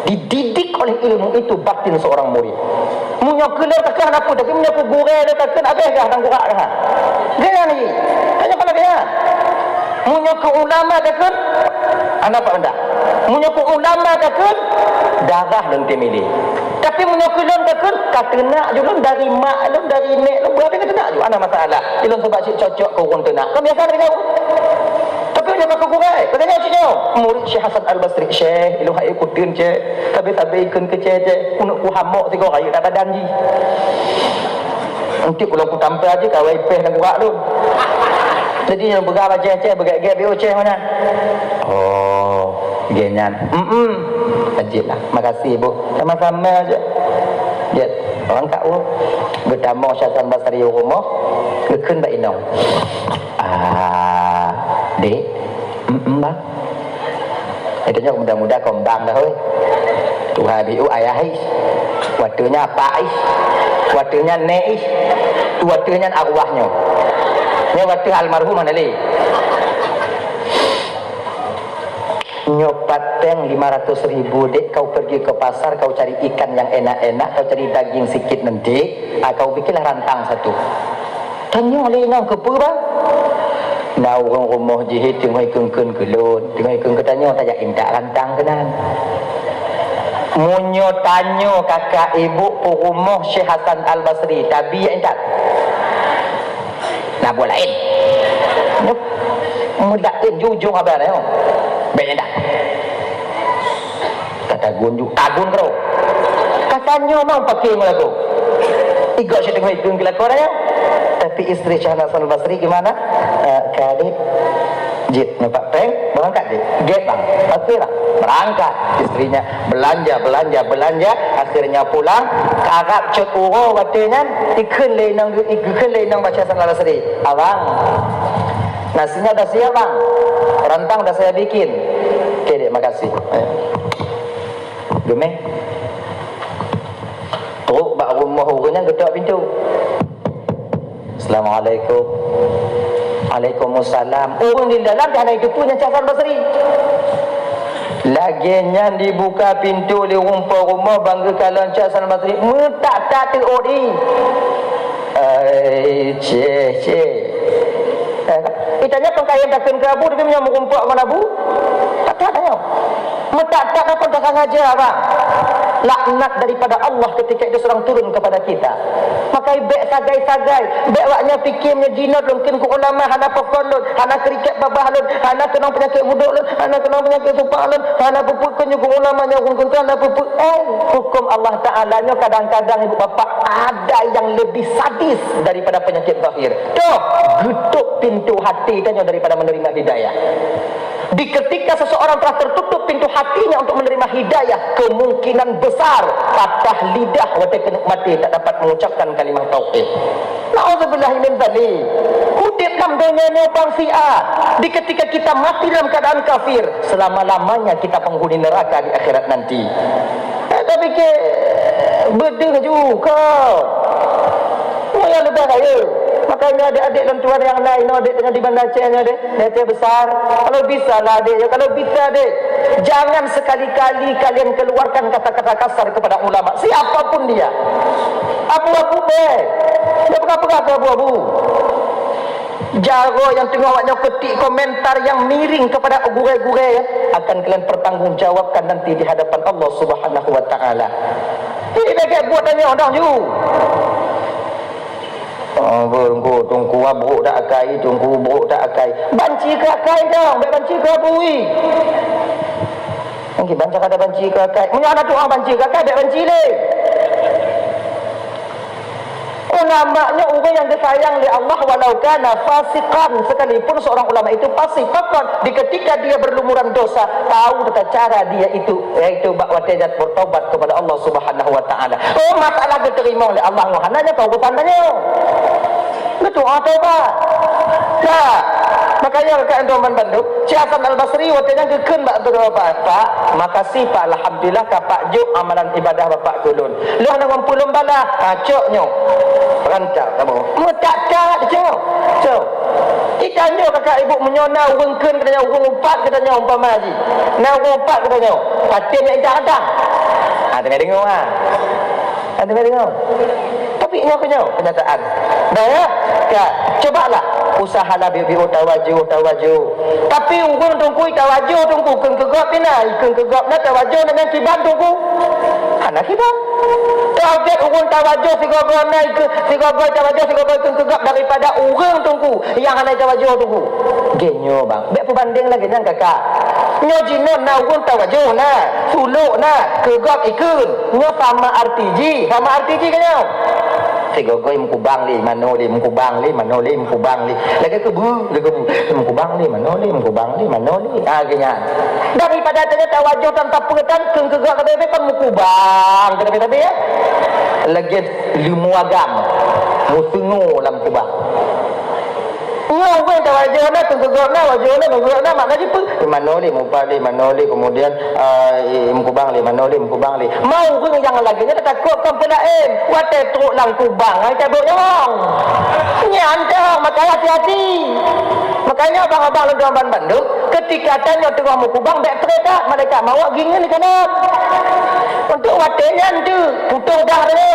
Dididik oleh ilmu itu batin seorang murid. Munyok kelur takkan apa tapi munyok guru dia takkan apa dah tang guru dah. Dia ni. Tanya kalau dia. Munyok ulama takkan anak apa anda? Munyok ulama takkan darah nanti milih. Tapi munyok ulun takkan kena julun dari mak lun dari nek lun berapa kena juga ana masalah. Ilun sebab cik cocok ke orang tenak. Kan biasa dengan tapi dia pakai kurai. Katanya ciknya murid Syekh Hasan Al-Basri, Syekh ilmu hai ikutin cik. Tapi ikun ke cik untuk ku hamok tiga hari tak badan ji. Nanti kalau aku tampil aja kawai peh dan kurak lu. Jadi yang bergabah cik bergaya bio cik mana? Oh, genyan. Ajib lah. Makasih ibu. Sama-sama aja. Dia orang kak u bertemu Syekh Hasan Basri rumah. Gekun ba inong. Dek. Bang. Itunya mudah-mudah kombang dah oi. Tuhan biu ayah is. Waktunya apa is? Waktunya ne is. Waktunya arwahnya. Ini waktu almarhum mana li? Nyopat teng 500.000 dek, kau pergi ke pasar, kau cari ikan yang enak-enak, kau cari daging sikit nanti, kau bikinlah rantang satu. Tanya oleh nang kepu bang? Nah orang rumah jihit tengah ikun-ikun gelun, tengah ikun ketanya tak indak rantang kenan. Munyo tanyo kakak ibu rumah Syekh Hasan Al-Basri, tapi ya indak. Nah buat lain. Mudakin jujung apa dah? Baik indak. Kata gunjuk, tagun kau. Katanya mau pakai melaku. Igak saya tengah ikun kelakor ya. Tapi isteri Syekh Hasan Al-Basri gimana? Kali jit nampak peng berangkat dia get bang okey lah berangkat istrinya belanja akhirnya pulang karap cut uro katanya ikun lenang baca Hasan Al-Basri abang nasinya dah siap bang rantang dah saya bikin okey dek makasih gemeng teruk bak rumah orangnya ketuk pintu. Assalamualaikum. Waalaikumsalam. Orang di dalam dah ada itu punya Syekh Hasan Basri. Laginya dibuka pintu di rumah bangga kalau Syekh Hasan Basri. Tak terodi. Cik. Itanya pengkayaan takkan ke abu dia punya merumpak mana abu? Tak tanya. Tak apa dah sengaja abang. Laknat daripada Allah ketika itu serang turun kepada kita. Makai bek sagai-sagai, bek waknya fikirnya jinat mungkin ku ulama hana pokon lun, hana kriket babah lun, hana kena penyakit buduk lun, hana kena penyakit supak lun, hana pupuk kunyu ku ulama nya hukum hana pupuk. Hukum Allah Taala nya kadang-kadang ibu bapa ada yang lebih sadis daripada penyakit zahir. Tuh, getuk pintu hati tanya daripada menerima hidayah. Di ketika seseorang telah tertutup pintu hatinya untuk menerima hidayah, kemungkinan besar patah lidah walaupun mati tak dapat mengucapkan kalimah tauhid. Nauzubillahi min dzalik. Hudib dalam dunia ni bangsia. Di ketika kita mati dalam keadaan kafir, selama-lamanya kita penghuni neraka di akhirat nanti. Tapi ke bedeng juga. Oh yang lebih kaya. Makanya adik-adik dan tuan yang lain, adik dengan di bandar Acehnya adik besar. Kalau bisa lah adik, kalau bisa adik, jangan sekali-kali kalian keluarkan kata-kata kasar kepada ulama, siapapun dia. Abu-abu dia apa-apa abu-abu. Jaro yang tengah awaknya ketik komentar yang miring kepada gure-gure ya, akan kalian pertanggungjawabkan nanti di hadapan Allah Subhanahu wa taala. Ini bagai buat tanya orang you. Berunggu tungku buruk tak akai, tungku buruk tak akai. Banci ke akai dong, baik banci ke abui. Mungkin banci ada banci ke akai. Punya anak tu orang banci ke akai, baik banci ni. Nampaknya orang yang disayang oleh Allah walau kana fasiqan, sekalipun seorang ulama itu fasik, di ketika dia berlumuran dosa, tahu tata cara dia itu, yaitu bakwatejat bertobat kepada Allah Subhanahu wa taala. Oh, masalah diterima oleh Allah, hananya kau bertandanya. Berdoa taubat. Nah, makanya kat Andoman Bandung, Syekh Hasan Al-Basri watanya gekeun bak doa Pak. Makasih Pak, alhamdulillah ka Pak juk amalan ibadah Bapak kulun. Lah nang ngumpulun bala, acoknyo. Rancak kamu. Mu tak cok. Cok. Ditanya kakak ibu menyona urungkeun katanya urung umpat katanya umpama haji. Nah urung umpat katanya. Patin nak datang. Tengah dengar ah. Tengah dengar. Tapi nyo kenyataan. Dah ya. Ya, cobalah usahalah biu tawajuh. Tapi urung tungku tawajuh tungku keun kegop pina, keun kegop na tawajuh dengan kiban tungku. Anak kiban. Target urung tawajuh sigogo naik sigogo tawajuh sigogo keun kegop daripada urung tungku yang naik tawajuh tungku. Genyo bang. Bek perbanding lagi nang kakak. Nyo jinon na urung tawajuh na, suluk na, kegop ikun. Nyo sama RTG kanyo. Sigogoi mukubang li manoli mukubang li lagi kebu mukubang li manoli akhirnya daripada tanya tawajuh tanpa pengetan kegak kabeh kan mukubang kabeh ya lagi limu agam musungu lam kubang ngau tawajuh na kegak na wajuh na makna jipu manoli kemudian mukubang li mau pun yang lagi nya takut kan pelain wate truk lang kubang ai cabut nyong nyantai makanya hati-hati makanya abang-abang Lendoman Bandung ketika tanya tengah mukubang bek tredak mereka mau gingin kanan untuk watenya tu putung dah tu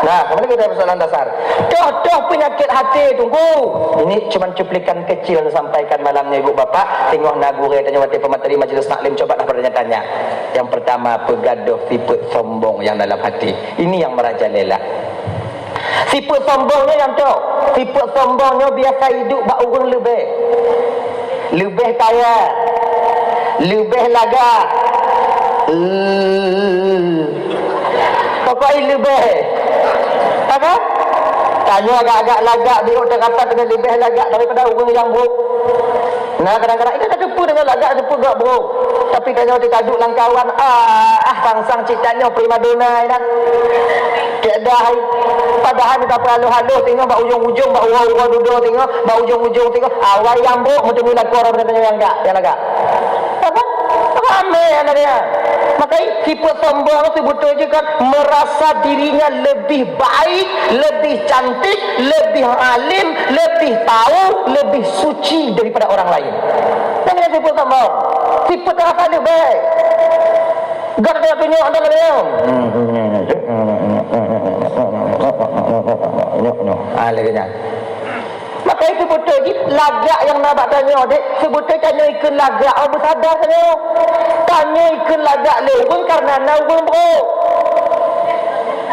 Nah, kembali kita persoalan dasar. Doh penyakit hati tunggu. Ini cuma cuplikan kecil yang disampaikan malamnya ibu bapak. Tengok nagure tanya waktu pemateri majelis taklim, cobalah pertanyaannya. Yang pertama, pegaduh sifat sombong yang dalam hati. Ini yang merajalela. Sifat sombongnya yang tu. Sifat sombongnya biasa hidup bak urang lebih kaya, lebih laga. Pokoknya lebih. Apa? Tanya agak-agak lagak biru terkata dengan lebih lagak daripada orang yang buruk. Nah kadang-kadang itu ada depu dengan lagak depu gak buruk. Tapi tanya dikaduk lang kawan sang citanya primadona nak. Kedah padahal kita perlu tengok bak ujung-ujung bak urang-urang duduk tengok bak ujung-ujung tengok awal yang buruk macam ni lagu orang tanya yang lagak. Apa? Ramai yang dia. Makanya sifat sombong itu betul juga merasa dirinya lebih baik, lebih cantik, lebih alim, lebih tahu, lebih suci daripada orang lain. Jangan sifat sombong. Sifat rasa lebih baik. Gak ada tunjuk anda lagi. Lagi maka itu betul lagi lagak yang nak tanya dek sebutnya tanya ikan lagak apa sadar tanya ikan lagak lewung karena nawung bro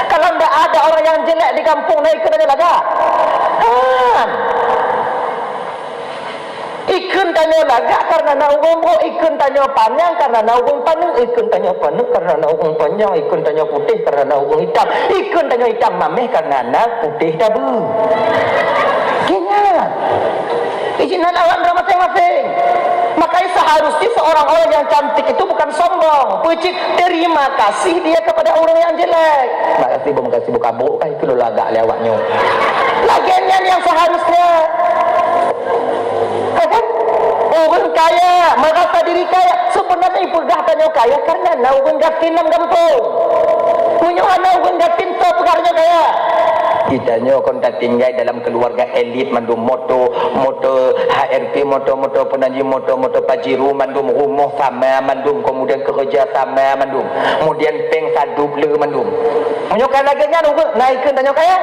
kalau tidak ada orang yang jelek di kampung naik ikan tanya lagak ikan tanya lagak karena nawung bro ikan tanya panjang karena nawung panjang ikan tanya panjang karena nawung panjang ikan tanya putih karena nawung hitam ikan tanya hitam mameh karena putih dabu ingat izinkan alam masing-masing. Makanya seharusnya seorang orang yang cantik itu bukan sombong, puji terima kasih dia kepada orang yang jelek. Makasih bu kabuk kan itu lo agak lewatnya lagian yang seharusnya kan orang kaya merasa diri kaya sebenarnya ibu dah tanya kaya karena orang gatin dalam kampung punya anak orang gatin tu pekarnya kaya kitanya kon tak tinggal dalam keluarga elit mandum moto HRP moto penanji moto pajiru mandum rumah sama mandum kemudian kerja sama mandum kemudian peng sadu le mandum menyokan lagi nya naikkan tanya kaya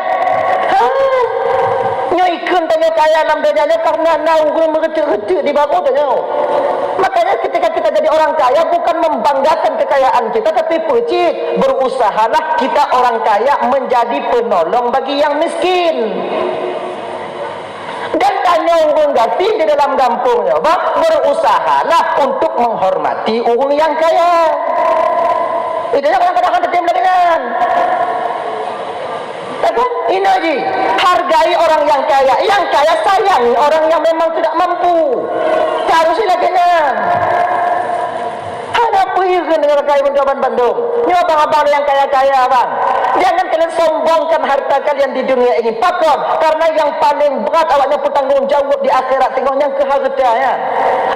nyoikan tanya kaya dalam bedanya karena naung merecut-recut di bawah tanya makanya ketika kita jadi orang kaya bukan membanggakan kekayaan kita tapi puji berusahalah kita orang kaya menjadi penolong bagi yang miskin dan tanya orang gati di dalam kampungnya berusahalah untuk menghormati orang yang kaya itu yang kadang-kadang tertim dengan ini lagi hargai orang yang kaya sayangi orang yang memang tidak mampu harusnya lagi ada apa dengan kaya Lendoman Bandung ini abang-abang yang kaya-kaya bang Jangan kalian sombongkan harta kalian di dunia ini. Pakon, karena yang paling berat awaknya bertanggungjawab di akhirat. Tengoknya ke hartanya.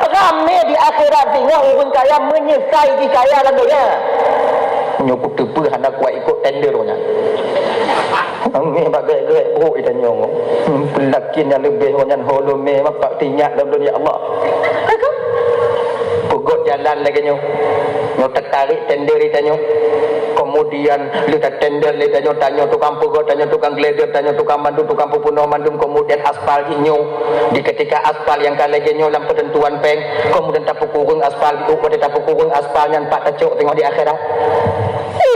Ramai di akhirat tengok orang kaya menyesai di kaya lalu ya. Nyokuk tepu hendak kuat ikut tendernya. Kami bagai-bagai buruk itu nyong. Pelakin yang lebih orang holom mapak tinyak dalam dunia Allah. Pegot jalan lagi nyong. Nyong tertarik tender itu nyong. Kemudian lihat tender lihat nyong tanya tukang pegot, tanya tukang gleder, tanya tukang mandu, tukang pupuno mandum, kemudian aspal nyong. Di ketika aspal yang kali lagi nyong dalam pertentuan peng, kemudian tapuk kurung aspal itu, pada tapuk kurung aspalnya empat tacuk tengok di akhirat.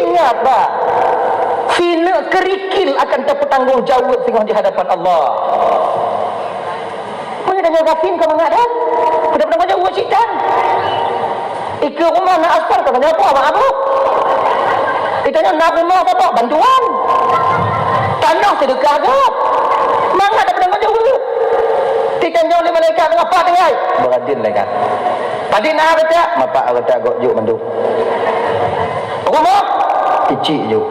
Ingat pak. Fina kerikil akan bertanggungjawab tengok di hadapan Allah. Mana dah gafin kau mengadak? Pada bertanggungjawab citan. Ikut rumah nak aspal kau tanya apa abang abu? Ditanya nak rumah apa bantuan? Tanah sedekah gap. Mana dah bertanggungjawab? Ditanya oleh malaikat apa dengan? Beradin mereka. Tadi nak kata, mapak kata gok juk mandu. Rumah kecil juk.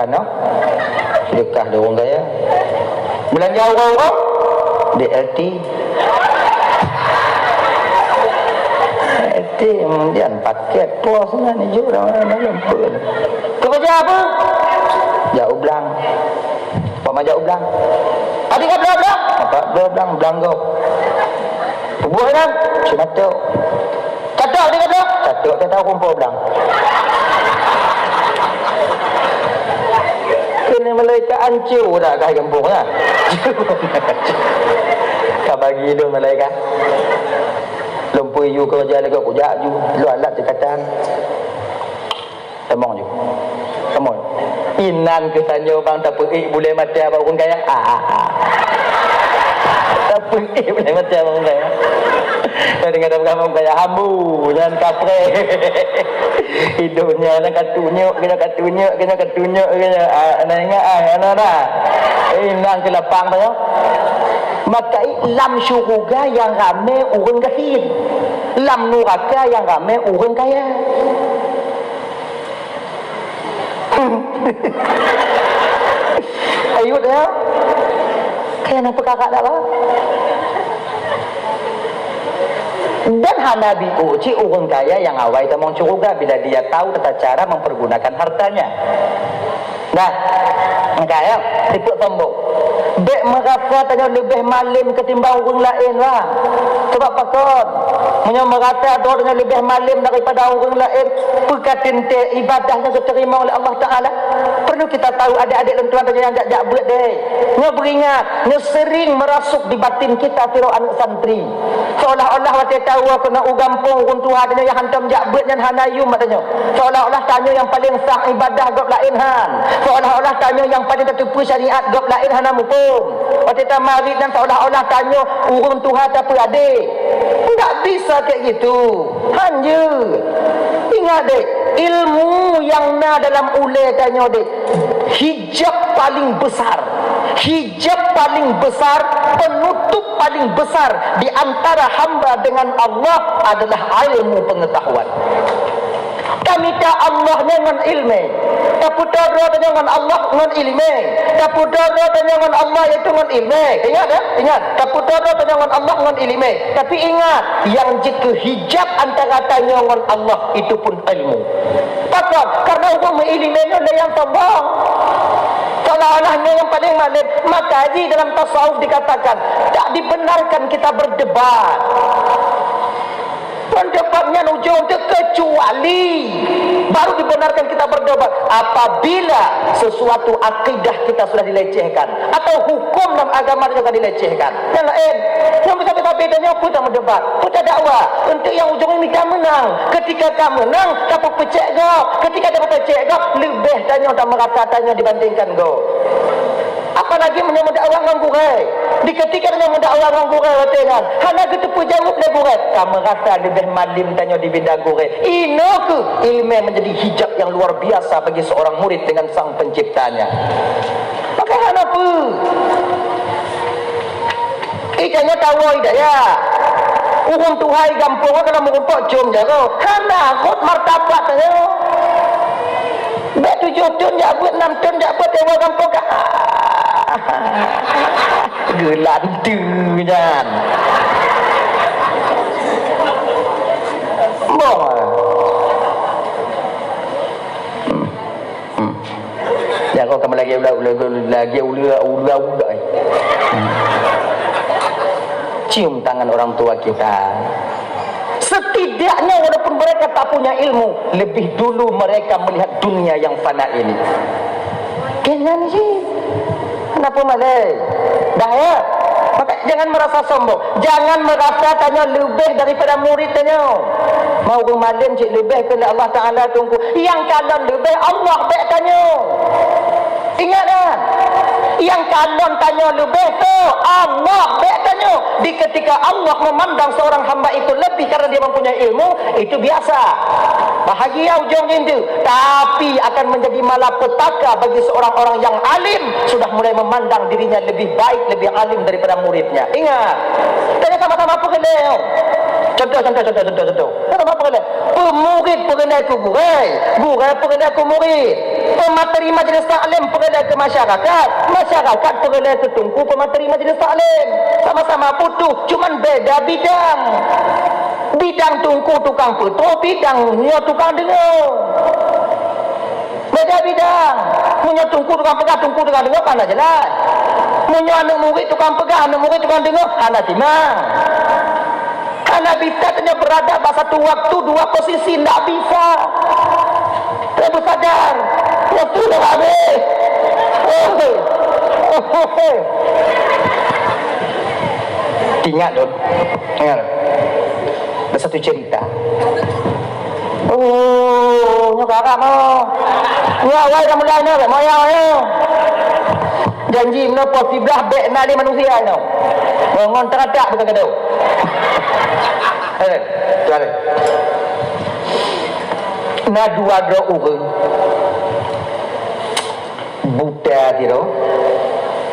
Tanah sedekah dia orang kaya, belanja orang-orang DLT kemudian paket posnya ni juga dalam pun kerja apa jauh belang apa jauh belang tadi kan belang apa belang belanggo buah kan catok catok dia kata catok dia tahu kumpul belang. Kena malaikat hancur dah kat kampung lah. Kau bagi dia malaikat. Lumpur you kerja lagi aku jak you. Lu alat cekatan. Temong you. Temong. Inan ke tanya bang tak pergi boleh mati apa orang kaya. Tak pergi boleh mati apa orang kaya. Saya dengar orang kaya hambu dan kapre. Hidupnya nak katunyuk kena anak ingat anak dah nang ke lapang tu maka lam syurga yang ramai orang kafir, lam neraka yang ramai orang kaya. Ayut ya kayak nak perkara tak apa. Dan Nabi uji orang kaya yang awal itu mau syurga bila dia tahu tata cara mempergunakan hartanya. Nah, kaya tipu tombok. Bek merasa tanya lebih malim ketimbang orang lain lah. Sebab pakon punya merasa ada dengan lebih malim daripada orang lain. Perkataan ibadahnya diterima oleh Allah Ta'ala. Perlu kita tahu adik-adik dan tuan-tuan yang jak buat deh. Nya beringat, nya sering merasuk di batin kita kira anak santri. Seolah-olah waktu tahu aku nak ugampung urun Tuhan dia yang hantam jak buat yang hanayum katanya. Seolah-olah tanya yang paling sah ibadah gap lain han. Seolah-olah tanya yang paling tertipu syariat gap lain hana mukum. Waktu kita marid dan seolah-olah tanya urun Tuhan tapi adik. Tak bisa kayak gitu. Hanya ingat dek, ilmu yang na dalam ulai tanya dek, hijab paling besar, penutup paling besar di antara hamba dengan Allah adalah ilmu pengetahuan. Kami tak Allah dengan ilmu. Kaputara dengan Allah dengan ilmu. Kaputara dengan Allah itu dengan ilmu. Ingat ya? Ingat. Kaputara dengan Allah dengan ilmu. Tapi ingat, yang jika hijab antara tanya dengan Allah itu pun ilmu. Pasal karena orang mengilminya ada yang sombong. Seolah-olahnya yang paling malim. Maka di dalam tasawuf dikatakan tak dibenarkan kita berdebat. Pendebatnya ujung itu kecuali baru dibenarkan kita berdebat apabila sesuatu akidah kita sudah dilecehkan atau hukum dalam agama kita dilecehkan. Yang lain, yang besar-besar bedanya apa kita berdebat, kita dakwah untuk yang ujung ini kita menang. Ketika kamu menang, kamu pecek gap. Ketika kamu pecek gap, lebih tanya dan merasa tanya dibandingkan go. Apalagi menyambut dakwah dengan gurai. Di ketika dia mendakwah dengan gurai watengan, hana ketepu jawab le gurai. Kamu rasa lebih malim tanya di bidang gurai. Ino ke ilmu menjadi hijab yang luar biasa bagi seorang murid dengan sang penciptanya. Maka hana apa? Ikannya tahu tidak ya? Urung tuhai gampung kalau mau rumput cium jaro. Hana kot martabat tanya. Bek 7 ton jak buat 6 ton jak buat dewa gampung ka. Gelan tu jan. Ya kau kamu lagi ulah cium tangan orang tua kita. Setidaknya walaupun mereka tak punya ilmu, lebih dulu mereka melihat dunia yang fana ini. Kenapa sih? Kenapa malah? Dah ya. Maka jangan merasa sombong. Jangan merasa tanya lebih daripada murid tanya. Mau malam cik lebih kena Allah Ta'ala tunggu. Yang kalon lebih Allah baik tanya. Ingat kan? Yang kalon tanya lebih tu Allah baik tanya. Di ketika Allah memandang seorang hamba itu lebih karena dia mempunyai ilmu, itu biasa. Bahagia ujung itu. Tapi akan menjadi malapetaka bagi seorang orang yang alim sudah mulai memandang dirinya lebih baik, lebih alim daripada muridnya. Ingat. Tanya sama-sama apa kena? Contoh. Sama apa kena? Pemurid pengenal ke guru, guru pengenal ke murid. Pemateri majlis taklim pengenal ke masyarakat, masyarakat pengenal ke tungku pemateri majlis taklim. Sama-sama butuh, cuman beda bidang. Bidang tungku tukang petrol, bidangnya tukang dengar. Beda bidang. Punya tungku tukang pegang, tungku tukang dengar pandai jelas. Punya anak murid tukang pegang, anak murid tukang dengar, anak timang. Anak bisa hanya berada pada satu waktu, dua posisi, tidak bisa. Tidak sadar. Waktu dah habis. Ingat dong. Ingat. Ada satu cerita. Kakak mau. Awal dah mulai ni, mau ya. Janji mana posibelah bek nali manusia ni. Ngon teradak betul kata. Tuan. Na dua orang. Buta tiro.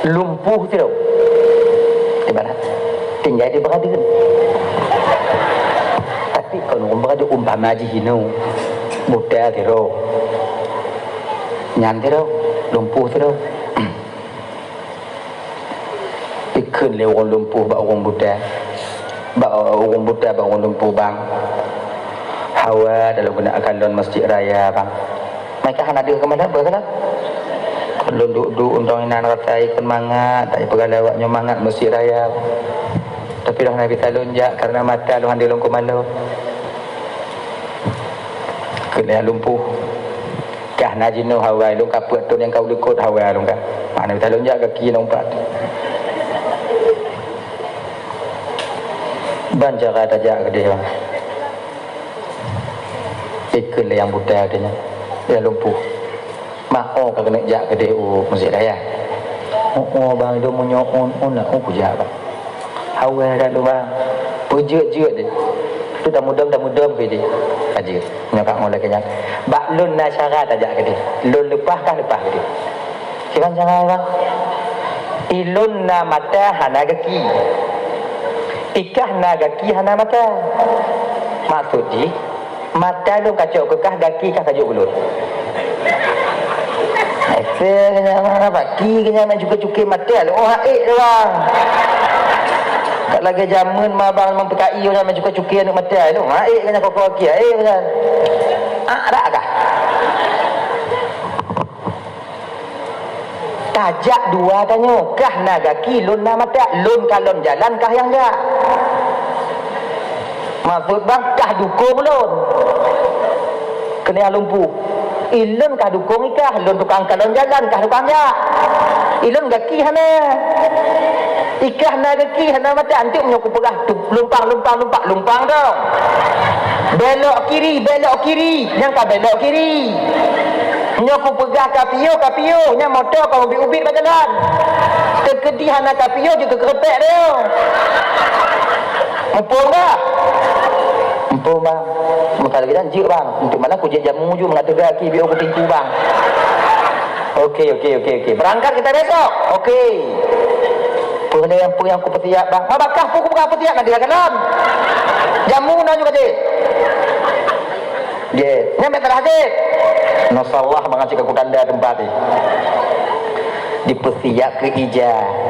Lumpuh tiro. Di mana? Tinggal di berada. Tapi kalau berada umpama haji hinu. Buta tiro. Nyan tiro. Lumpuh tiro. Ikut le orang lumpuh bak orang buta. Bak orang buta bak orang lumpuh bang. Hawa dalam guna kalon masjid raya bang. Mereka kan ada ke mana berkata? Kalon duduk untuk inan ratai ikut mangat, tak pegalawaknya mangat masjid raya. Tapi dah Nabi talon jak karena mata lu handi lungku malu. Kena lumpuh. Kah najinu hawa lu kaput tu yang kau lekut hawa lu kan. Nabi talon jak kaki nampak. Banjara tajak ke dia. Ikut yang buta adanya. Dia lumpuh. Mak kau kena jak ke dia masjid raya. Bang dia punya nak puja bang. Awal dah lu bang. Pujut-jut dia. Tu dah mudah ke dia. Haji. Nyokak mau lagi nyak. Bak lun nasyara tajak ke dia. Lun lepas ke dia. Kira jangan bang. Ilun na mata hana gaki. Ikah nagaki hana mata. Maksudnya mata lu kacau kekah gaki kah kacau belut. Kena mana baki kena nak cukai mata lu. Oh haik tu bang. Tak lagi jamun mabang mempekai orang nak cukai anak mata lu. Haik kena kau kaki haik betul. Ada kah? Tajak dua tanya. Kah nagaki lun na mata. Lun kalon jalan kah yang enggak? Maksud bang kah dukung lun. Kena lumpuh. Ilun kah dukung ikah. Lun tukang kalon jalan kah tukang enggak? Ilun gaki hana. Ikah nagaki hana mata. Antik punya aku pegah. Lumpang dong. Belok kiri. Yang kah belok kiri. Nyoku pegah kapio nya motor kau ubit-ubit berjalan. Terkedih hana kapio juga kerepek dia. Empung dah. Empung bang. Muka lagi dan jik bang. Untuk mana aku jamu je mengatakan kaki biar aku tingku bang. Okey. Berangkat kita besok. Okey. Pernah yang ku petiak bang. Mabakah ku petiak nanti akan dalam. Jamu nanya kecil. Dia, nyampe terhadap. Nasallah mengaji ke kutanda tempat ni. Dipetiak ke ijah.